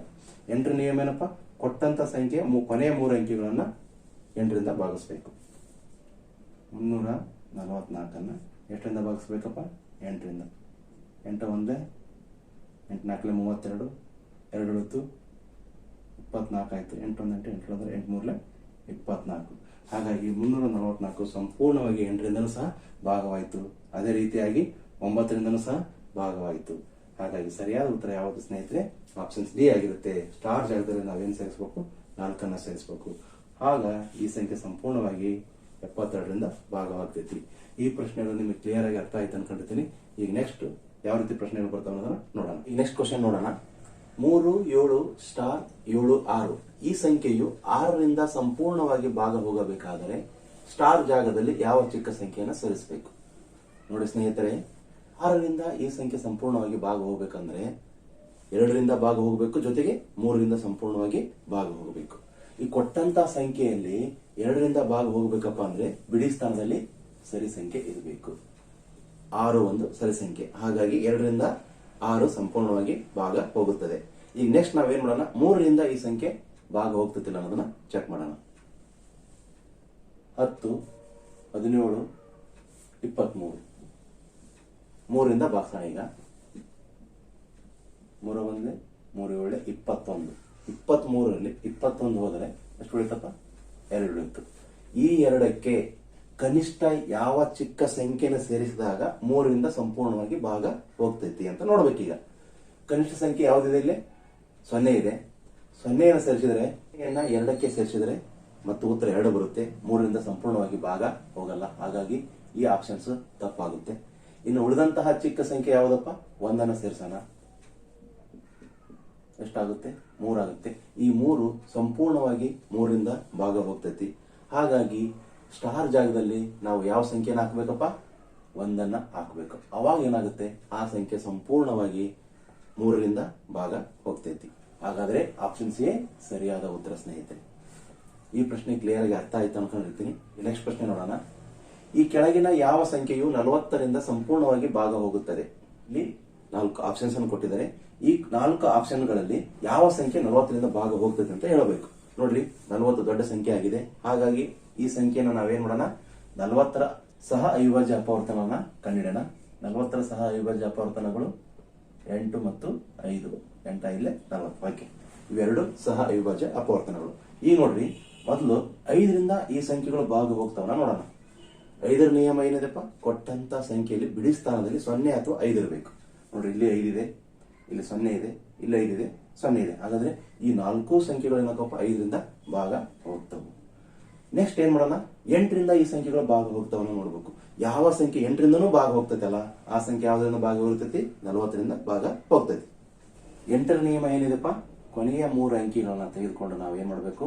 8ರ ನಿಯಮ ಏನಪ್ಪ? ಕೊಟ್ಟಂತ ಸಂಖ್ಯೆ ಕೊನೆಯ 3 ಅಂಕಿಗಳನ್ನ 8ರಿಂದ ಭಾಗಿಸ್ಬೇಕು. 344ಅನ್ನ ಎಷ್ಟರಿಂದ ಭಾಗಿಸ್ಬೇಕಪ್ಪ? 8ರಿಂದ. 8 1 8 4 32, 2 ಉಳಿತು 24 ಆಯ್ತು. 8 1 8 8 8 3 24. ಹಾಗಾಗಿ 344 ಸಂಪೂರ್ಣವಾಗಿ 8ರಿಂದನೂ ಸಹ ಭಾಗವಾಯಿತು. ಅದೇ ರೀತಿಯಾಗಿ 9ರಿಂದನೂ ಸಹ ಭಾಗವಾಯಿತು. ಹಾಗಾಗಿ ಸರಿಯಾದ ಉತ್ತರ ಯಾವುದು ಸ್ನೇಹಿತರೆ? ಆಪ್ಷನ್ಸ್ ಡಿ ಆಗಿರುತ್ತೆ. ಸ್ಟಾರ್ ಜಾಗದಲ್ಲಿ ನಾವೇನು ಸೇರಿಸಬೇಕು? 4 ಸೇರಿಸಬೇಕು. ಆಗ ಈ ಸಂಖ್ಯೆ ಸಂಪೂರ್ಣವಾಗಿ 72ರಿಂದ ಭಾಗವಾಗ್ತೈತಿ. ಈ ಪ್ರಶ್ನೆಗಳು ನಿಮಗೆ ಕ್ಲಿಯರ್ ಆಗಿ ಅರ್ಥ ಆಯ್ತು ಅನ್ಕೊಂಡಿರ್ತೀನಿ. ಈಗ ನೆಕ್ಸ್ಟ್ ಯಾವ ರೀತಿ ಪ್ರಶ್ನೆಗಳು ಬರ್ತಾವ ಅನ್ನೋದನ್ನ ನೋಡೋಣ. ಈ ನೆಕ್ಸ್ಟ್ ಕ್ವಶನ್ ನೋಡೋಣ. 3, 7, ಸ್ಟಾರ್ 7, 6 ಈ ಸಂಖ್ಯೆಯು 6ರಿಂದ ಸಂಪೂರ್ಣವಾಗಿ ಭಾಗ ಹೋಗಬೇಕಾದರೆ ಸ್ಟಾರ್ ಜಾಗದಲ್ಲಿ ಯಾವ ಚಿಕ್ಕ ಸಂಖ್ಯೆಯನ್ನು ಸೇರಿಸಬೇಕು? ನೋಡಿ ಸ್ನೇಹಿತರೆ, 6ರಿಂದ ಈ ಸಂಖ್ಯೆ ಸಂಪೂರ್ಣವಾಗಿ ಭಾಗ ಹೋಗ್ಬೇಕಂದ್ರೆ 2ರಿಂದ ಭಾಗ ಹೋಗಬೇಕು, ಜೊತೆಗೆ 3ರಿಂದ ಸಂಪೂರ್ಣವಾಗಿ ಭಾಗ ಹೋಗಬೇಕು. ಈ ಕೊಟ್ಟಂತ ಸಂಖ್ಯೆಯಲ್ಲಿ 2ರಿಂದ ಭಾಗ ಹೋಗ್ಬೇಕಪ್ಪ ಅಂದ್ರೆ ಬಿಡಿ ಸ್ಥಾನದಲ್ಲಿ ಸರಿ ಸಂಖ್ಯೆ ಇರಬೇಕು. 6 ಒಂದು ಸರಿ ಸಂಖ್ಯೆ, ಹಾಗಾಗಿ 2ರಿಂದ 6 ಸಂಪೂರ್ಣವಾಗಿ ಭಾಗ ಹೋಗುತ್ತದೆ. ಈಗ ನೆಕ್ಸ್ಟ್ ನಾವೇನ್ ಮಾಡೋಣ? 3ರಿಂದ ಈ ಸಂಖ್ಯೆ ಭಾಗ ಹೋಗ್ತಿಲ್ಲ ಅನ್ನೋದನ್ನ ಚೆಕ್ ಮಾಡೋಣ. 10, 17, 23 3ರಿಂದ ಭಾಗಿಸೋಣ. ಈಗ 3 1 3 7 21. 23ರಲ್ಲಿ 21 ಹೋದರೆ ಎಷ್ಟು ಉಳಿತಪ್ಪ? 2 ಉಳಿತು. ಈ 2ಕ್ಕೆ ಕನಿಷ್ಠ ಯಾವ ಚಿಕ್ಕ ಸಂಖ್ಯೆನ ಸೇರಿಸಿದಾಗ 3ರಿಂದ ಸಂಪೂರ್ಣವಾಗಿ ಭಾಗ ಹೋಗ್ತೈತಿ ಅಂತ ನೋಡ್ಬೇಕೀಗ. ಕನಿಷ್ಠ ಸಂಖ್ಯೆ ಯಾವ್ದಿದೆ? ಇಲ್ಲಿ 0 ಇದೆ. 0ಯನ್ನು ಸೇರಿಸಿದ್ರೆ 2ಕ್ಕೆ ಸೇರಿಸಿದ್ರೆ ಮತ್ತು ಉತ್ತರ 2 ಬರುತ್ತೆ. 3ರಿಂದ ಸಂಪೂರ್ಣವಾಗಿ ಭಾಗ ಹೋಗಲ್ಲ, ಹಾಗಾಗಿ ಈ ಆಪ್ಷನ್ಸ್ ತಪ್ಪಾಗುತ್ತೆ. ಇನ್ನು ಉಳಿದಂತಹ ಚಿಕ್ಕ ಸಂಖ್ಯೆ ಯಾವುದಪ್ಪ? 1 ಸೇರಿಸೋಣ. ಎಷ್ಟಾಗುತ್ತೆ? 3 ಆಗುತ್ತೆ. ಈ 3 ಸಂಪೂರ್ಣವಾಗಿ 3ರಿಂದ ಭಾಗ ಹೋಗ್ತೈತಿ. ಹಾಗಾಗಿ ಸ್ಟಾರ್ ಜಾಗದಲ್ಲಿ ನಾವು ಯಾವ ಸಂಖ್ಯೆನ ಹಾಕ್ಬೇಕಪ್ಪ? 1 ಹಾಕ್ಬೇಕು. ಅವಾಗ ಏನಾಗುತ್ತೆ? ಆ ಸಂಖ್ಯೆ ಸಂಪೂರ್ಣವಾಗಿ 3ರಿಂದ ಭಾಗ ಹೋಗ್ತೈತಿ. ಹಾಗಾದ್ರೆ ಆಪ್ಷನ್ ಸಿ ಸರಿಯಾದ ಉತ್ತರ ಸ್ನೇಹಿತರೆ. ಈ ಪ್ರಶ್ನೆ ಕ್ಲಿಯರ್ ಆಗಿ ಅರ್ಥ ಆಯ್ತು ಅನ್ಕೊಂಡಿರ್ತೀನಿ. ನೆಕ್ಸ್ಟ್ ಪ್ರಶ್ನೆ ನೋಡೋಣ. ಈ ಕೆಳಗಿನ ಯಾವ ಸಂಖ್ಯೆಯು 40ರಿಂದ ಸಂಪೂರ್ಣವಾಗಿ ಭಾಗ ಹೋಗುತ್ತದೆ? ಇಲ್ಲಿ 4 ಆಪ್ಷನ್ಸ್ ಅನ್ನು ಕೊಟ್ಟಿದ್ದಾರೆ. ಈ 4 ಆಪ್ಷನ್ಗಳಲ್ಲಿ ಯಾವ ಸಂಖ್ಯೆ 40ರಿಂದ ಭಾಗ ಹೋಗ್ತದೆ ಅಂತ ಹೇಳಬೇಕು. ನೋಡ್ರಿ, 40 ದೊಡ್ಡ ಸಂಖ್ಯೆ ಆಗಿದೆ. ಹಾಗಾಗಿ ಈ ಸಂಖ್ಯೆನ ನಾವೇನ್ ಮಾಡೋಣ? 40ರ ಸಹ ಅವಿಭಾಜ್ಯ ಅಪವರ್ತನವನ್ನ ಕಂಡಿಡೋಣ. 40ರ ಸಹ ಅವಿಭಾಜ್ಯ ಅಪವರ್ತನಗಳು 8 ಮತ್ತು 5. 8 ಇಲ್ಲೇ 40. ಓಕೆ, ಇವೆರಡು ಸಹ ಅವಿಭಾಜ್ಯ ಅಪವರ್ತನಗಳು. ಈಗ ನೋಡ್ರಿ, ಮೊದಲು 5ರಿಂದ ಈ ಸಂಖ್ಯೆಗಳು ಭಾಗ ಹೋಗ್ತಾವನ್ನ ನೋಡೋಣ. 5ರ ನಿಯಮ ಏನಿದೆಪ್ಪ? ಕೊಟ್ಟಂತ ಸಂಖ್ಯೆಯಲ್ಲಿ ಬಿಡಿ ಸ್ಥಾನದಲ್ಲಿ 0 ಅಥವಾ 5 ಇರಬೇಕು. ನೋಡ್ರಿ, ಇಲ್ಲಿ 5 ಇದೆ, ಇಲ್ಲಿ 0 ಇದೆ, ಇಲ್ಲಿ 5 ಇದೆ, 0 ಇದೆ. ಹಾಗಾದ್ರೆ ಈ 4 ಸಂಖ್ಯೆಗಳು ಏನಕ್ಕಪ್ಪ? 5ರಿಂದ ಭಾಗ ಹೋಗ್ತವೆ. ನೆಕ್ಸ್ಟ್ ಏನ್ ಮಾಡೋಣ? 8ರಿಂದ ಈ ಸಂಖ್ಯೆಗಳು ಭಾಗ ಹೋಗ್ತಾವನ್ನ ನೋಡ್ಬೇಕು. ಯಾವ ಸಂಖ್ಯೆ 8ರಿಂದನೂ ಭಾಗ ಹೋಗ್ತೈತಲ್ಲ ಆ ಸಂಖ್ಯೆ ಯಾವ್ದ್ರಿಂದ ಭಾಗ ಹೋಗ್ತೈತಿ? 40ರಿಂದ ಭಾಗ ಹೋಗ್ತೈತಿ. 8ರ ನಿಯಮ ಏನಿದೆಪ್ಪ? ಕೊನೆಯ 3 ಅಂಕಿಗಳನ್ನ ತೆಗೆದುಕೊಂಡು ನಾವೇನ್ ಮಾಡ್ಬೇಕು?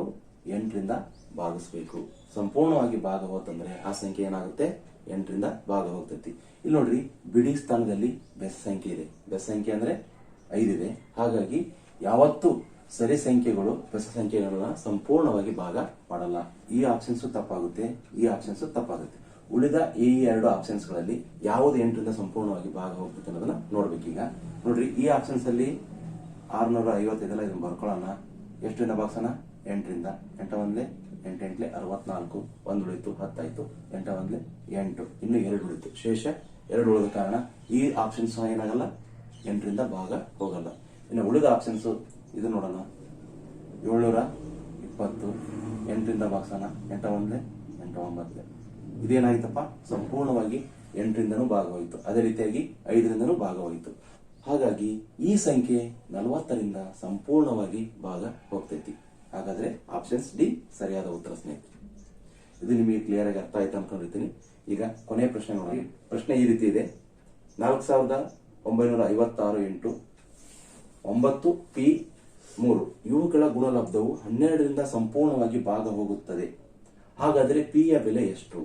8ರಿಂದ ಭಾಗಿಸ್ಬೇಕು. ಸಂಪೂರ್ಣವಾಗಿ ಭಾಗ ಹೋತಂದ್ರೆ ಆ ಸಂಖ್ಯೆ ಏನಾಗುತ್ತೆ? 8ರಿಂದ ಭಾಗ ಹೋಗ್ತೈತಿ. ಇಲ್ಲಿ ನೋಡ್ರಿ, ಬಿಡಿ ಸ್ಥಾನದಲ್ಲಿ ಬೆಸ ಸಂಖ್ಯೆ ಇದೆ. ಬೆಸ ಸಂಖ್ಯೆ ಅಂದ್ರೆ 5 ಇದೆ. ಹಾಗಾಗಿ ಯಾವತ್ತು ಸರಿ ಸಂಖ್ಯೆಗಳು ಬೆಸ ಸಂಖ್ಯೆಗಳನ್ನ ಸಂಪೂರ್ಣವಾಗಿ ಭಾಗ ಮಾಡಲ್ಲ. ಈ ಆಪ್ಷನ್ಸ್ ತಪ್ಪಾಗುತ್ತೆ, ಈ ಆಪ್ಷನ್ಸ್ ತಪ್ಪಾಗುತ್ತೆ. ಉಳಿದ ಈ 2 ಆಪ್ಷನ್ಸ್ ಗಳಲ್ಲಿ ಯಾವುದು 8ರಿಂದ ಸಂಪೂರ್ಣವಾಗಿ ಭಾಗ ಹೋಗ್ತದೆ ಅನ್ನೋದನ್ನ ನೋಡ್ಬೇಕೀಗ. ನೋಡ್ರಿ, ಈ ಆಪ್ಷನ್ಸ್ ಅಲ್ಲಿ 655 ಇದನ್ನ ಬರ್ಕೊಳ್ಳೋಣ. ಎಷ್ಟರಿಂದ ಭಾಗಿಸೋಣ? 8ರಿಂದ. 8 1 8 8 64. 1 ಉಳಿತು, 10 ಆಯ್ತು. 8 1 8, ಇನ್ನು 2 ಉಳಿತು. ಶೇಷ 2 ಉಳಿದ ಕಾರಣ ಈ ಆಪ್ಷನ್ಸ್ ಏನಾಗಲ್ಲ? 8ರಿಂದ ಭಾಗ ಹೋಗಲ್ಲ. ಇನ್ನು ಉಳಿದ ಆಪ್ಷನ್ಸ್ ಇದು ನೋಡೋಣ. 720. 8ರಿಂದ ಭಾಗಿಸೋಣ. 8 1 8 9. ಇದೇನಾಯ್ತಪ್ಪ? ಸಂಪೂರ್ಣವಾಗಿ 8ರಿಂದನೂ ಭಾಗವಾಯಿತು. ಅದೇ ರೀತಿಯಾಗಿ 5ರಿಂದನೂ ಭಾಗವಾಯಿತು. ಹಾಗಾಗಿ ಈ ಸಂಖ್ಯೆ 40ರಿಂದ ಸಂಪೂರ್ಣವಾಗಿ ಭಾಗ ಹೋಗ್ತೈತಿ. ಹಾಗಾದ್ರೆ ಆಪ್ಷನ್ಸ್ ಡಿ ಸರಿಯಾದ ಉತ್ತರ ಸ್ನೇಹಿತರೆ. ಇದು ನಿಮಗೆ ಕ್ಲಿಯರ್ ಆಗಿ ಅರ್ಥ ಆಯ್ತು ಅನ್ಕೊಂಡಿರ್ತೀನಿ. ಈಗ ಕೊನೆಯ ಪ್ರಶ್ನೆ ನೋಡಿ. ಪ್ರಶ್ನೆ ಈ ರೀತಿ ಇದೆ. 4956 ಇಂಟು 9 ಪಿ 3 ಇವುಗಳ ಗುಣಲಬ್ಧವು 12ರಿಂದ ಸಂಪೂರ್ಣವಾಗಿ ಭಾಗ ಹೋಗುತ್ತದೆ. ಹಾಗಾದ್ರೆ ಪಿ ಯ ಬೆಲೆ ಎಷ್ಟು?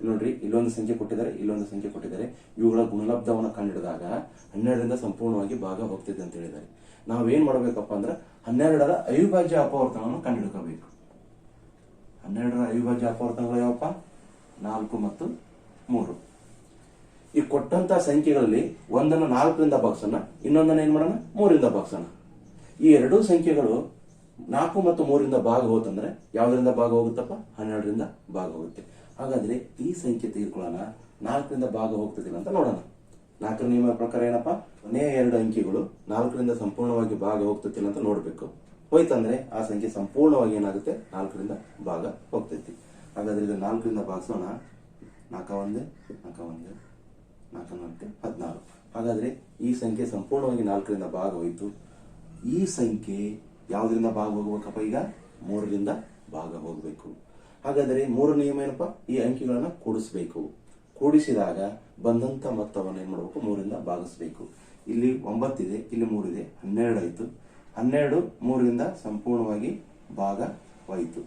ನೋಡ್ರಿ, ಇಲ್ಲೊಂದು ಸಂಖ್ಯೆ ಕೊಟ್ಟಿದ್ದಾರೆ, ಇಲ್ಲೊಂದು ಸಂಖ್ಯೆ ಕೊಟ್ಟಿದ್ದಾರೆ. ಇವುಗಳ ಗುಣಲಬ್ಧವನ್ನು ಕಂಡಿಡಿದಾಗ 12ರಿಂದ ಸಂಪೂರ್ಣವಾಗಿ ಭಾಗ ಹೋಗ್ತಿದೆ ಅಂತ ಹೇಳಿದ್ದಾರೆ. ನಾವೇನ್ ಮಾಡ್ಬೇಕಪ್ಪ ಅಂದ್ರೆ 12ರ ಅವಿಭಾಜ್ಯ ಅಪವರ್ತನವನ್ನು ಕಂಡುಹಿಡ್ಕೋಬೇಕು. 12ರ ಅವಿಭಾಜ್ಯ ಅಪವರ್ತನಗಳು ಯಾವಪ್ಪ? 4 ಮತ್ತು 3. ಈ ಕೊಟ್ಟಂತ ಸಂಖ್ಯೆಗಳಲ್ಲಿ ಒಂದನ್ನು 4ರಿಂದ ಭಾಗಿಸೋಣ, ಇನ್ನೊಂದನ್ನು ಏನ್ ಮಾಡೋಣ? 3ರಿಂದ ಭಾಗಿಸೋಣ. ಈ 2 ಸಂಖ್ಯೆಗಳು 4 ಮತ್ತು 3ರಿಂದ ಭಾಗ ಹೋತಂದ್ರೆ ಯಾವ್ದರಿಂದ ಭಾಗ ಹೋಗುತ್ತಪ್ಪ? 12ರಿಂದ ಭಾಗ ಹೋಗುತ್ತೆ. ಹಾಗಾದ್ರೆ ಈ ಸಂಖ್ಯೆ ತೆಗೆದುಕೊಳ್ಳೋಣ. 4ರಿಂದ ಭಾಗ ಹೋಗ್ತದಿಲ್ಲ ಅಂತ ನೋಡೋಣ. 4ರ ನಿಯಮ ಪ್ರಕಾರ ಏನಪ್ಪ? ಕೊನೆಯ 2 ಅಂಕಿಗಳು 4ರಿಂದ ಸಂಪೂರ್ಣವಾಗಿ ಭಾಗ ಹೋಗ್ತಿಲ್ಲ ಅಂತ ನೋಡ್ಬೇಕು. ಹೋಯ್ತಂದ್ರೆ ಆ ಸಂಖ್ಯೆ ಸಂಪೂರ್ಣವಾಗಿ ಏನಾಗುತ್ತೆ? 4ರಿಂದ ಭಾಗ ಹೋಗ್ತೈತಿ. ಹಾಗಾದ್ರೆ ಇದು 4ರಿಂದ ಭಾಗಿಸೋಣ. 4 1 4 1 4 14 ಹಾಗಾದ್ರೆ ಈ ಸಂಖ್ಯೆ ಸಂಪೂರ್ಣವಾಗಿ 4ರಿಂದ ಭಾಗ ಹೋಯಿತು. ಈ ಸಂಖ್ಯೆ ಯಾವುದರಿಂದ ಭಾಗ ಹೋಗ್ಬೇಕಪ್ಪ? ಈಗ 3ರಿಂದ ಭಾಗ ಹೋಗಬೇಕು. ಹಾಗಾದರೆ 3 ನಿಯಮ ಏನಪ್ಪ? ಈ ಅಂಕಿಗಳನ್ನ ಕೂಡಿಸಬೇಕು. ಕೂಡಿಸಿದಾಗ ಬಂದಂತ ಮೊತ್ತವನ್ನು ಏನ್ ಮಾಡಬೇಕು? 3ರಿಂದ ಭಾಗಿಸಬೇಕು. ಇಲ್ಲಿ 9 ಇದೆ, ಇಲ್ಲಿ 3 ಇದೆ, 12 ಆಯ್ತು. 12 3ರಿಂದ ಸಂಪೂರ್ಣವಾಗಿ ಭಾಗವಾಯಿತು.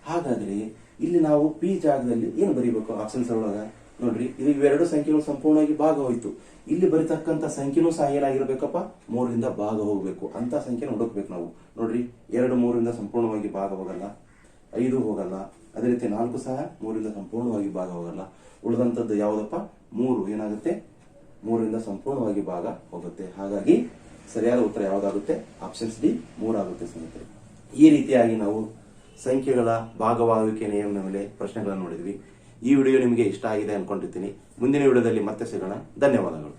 ಹಾಗಾದ್ರೆ ಇಲ್ಲಿ ನಾವು ಪಿ ಜಾಗದಲ್ಲಿ ಏನು ಬರೀಬೇಕು? ಆಪ್ಷನ್ಸ್ ಒಳಗ ನೋಡ್ರಿ, ಇದು ಇವೆರಡು ಸಂಖ್ಯೆಗಳು ಸಂಪೂರ್ಣವಾಗಿ ಭಾಗ ಹೋಯ್ತು. ಇಲ್ಲಿ ಬರೀತಕ್ಕಂತ ಸಂಖ್ಯೆನೂ ಸಹ ಏನಾಗಿರ್ಬೇಕಪ್ಪ? 3ರಿಂದ ಭಾಗ ಹೋಗ್ಬೇಕು. ಅಂತ ಸಂಖ್ಯೆನ ಹುಡುಕ್ಬೇಕು ನಾವು. ನೋಡ್ರಿ, 2 3ರಿಂದ ಸಂಪೂರ್ಣವಾಗಿ ಭಾಗ ಹೋಗಲ್ಲ, 5 ಹೋಗಲ್ಲ. ಅದೇ ರೀತಿ 4 ಸಹ 3ರಿಂದ ಸಂಪೂರ್ಣವಾಗಿ ಭಾಗ ಹೋಗಲ್ಲ. ಉಳಿದಂತದ್ದು ಯಾವುದಪ್ಪ? 3 ಏನಾಗುತ್ತೆ? 3ರಿಂದ ಸಂಪೂರ್ಣವಾಗಿ ಭಾಗ ಹೋಗುತ್ತೆ. ಹಾಗಾಗಿ ಸರಿಯಾದ ಉತ್ತರ ಯಾವ್ದಾಗುತ್ತೆ? ಆಪ್ಷನ್ಸ್ ಡಿ 3 ಆಗುತ್ತೆ ಸ್ನೇಹಿತರೆ. ಈ ರೀತಿಯಾಗಿ ನಾವು ಸಂಖ್ಯೆಗಳ ಭಾಗವಾಗುವಿಕೆ ನಿಯಮದ ಮೇಲೆ ಪ್ರಶ್ನೆಗಳನ್ನು ನೋಡಿದ್ವಿ. ಈ ವಿಡಿಯೋ ನಿಮಗೆ ಇಷ್ಟ ಆಗಿದೆ ಅನ್ಕೊಂಡಿರ್ತೀನಿ. ಮುಂದಿನ ವಿಡಿಯೋದಲ್ಲಿ ಮತ್ತೆ ಸಿಗೋಣ. ಧನ್ಯವಾದಗಳು.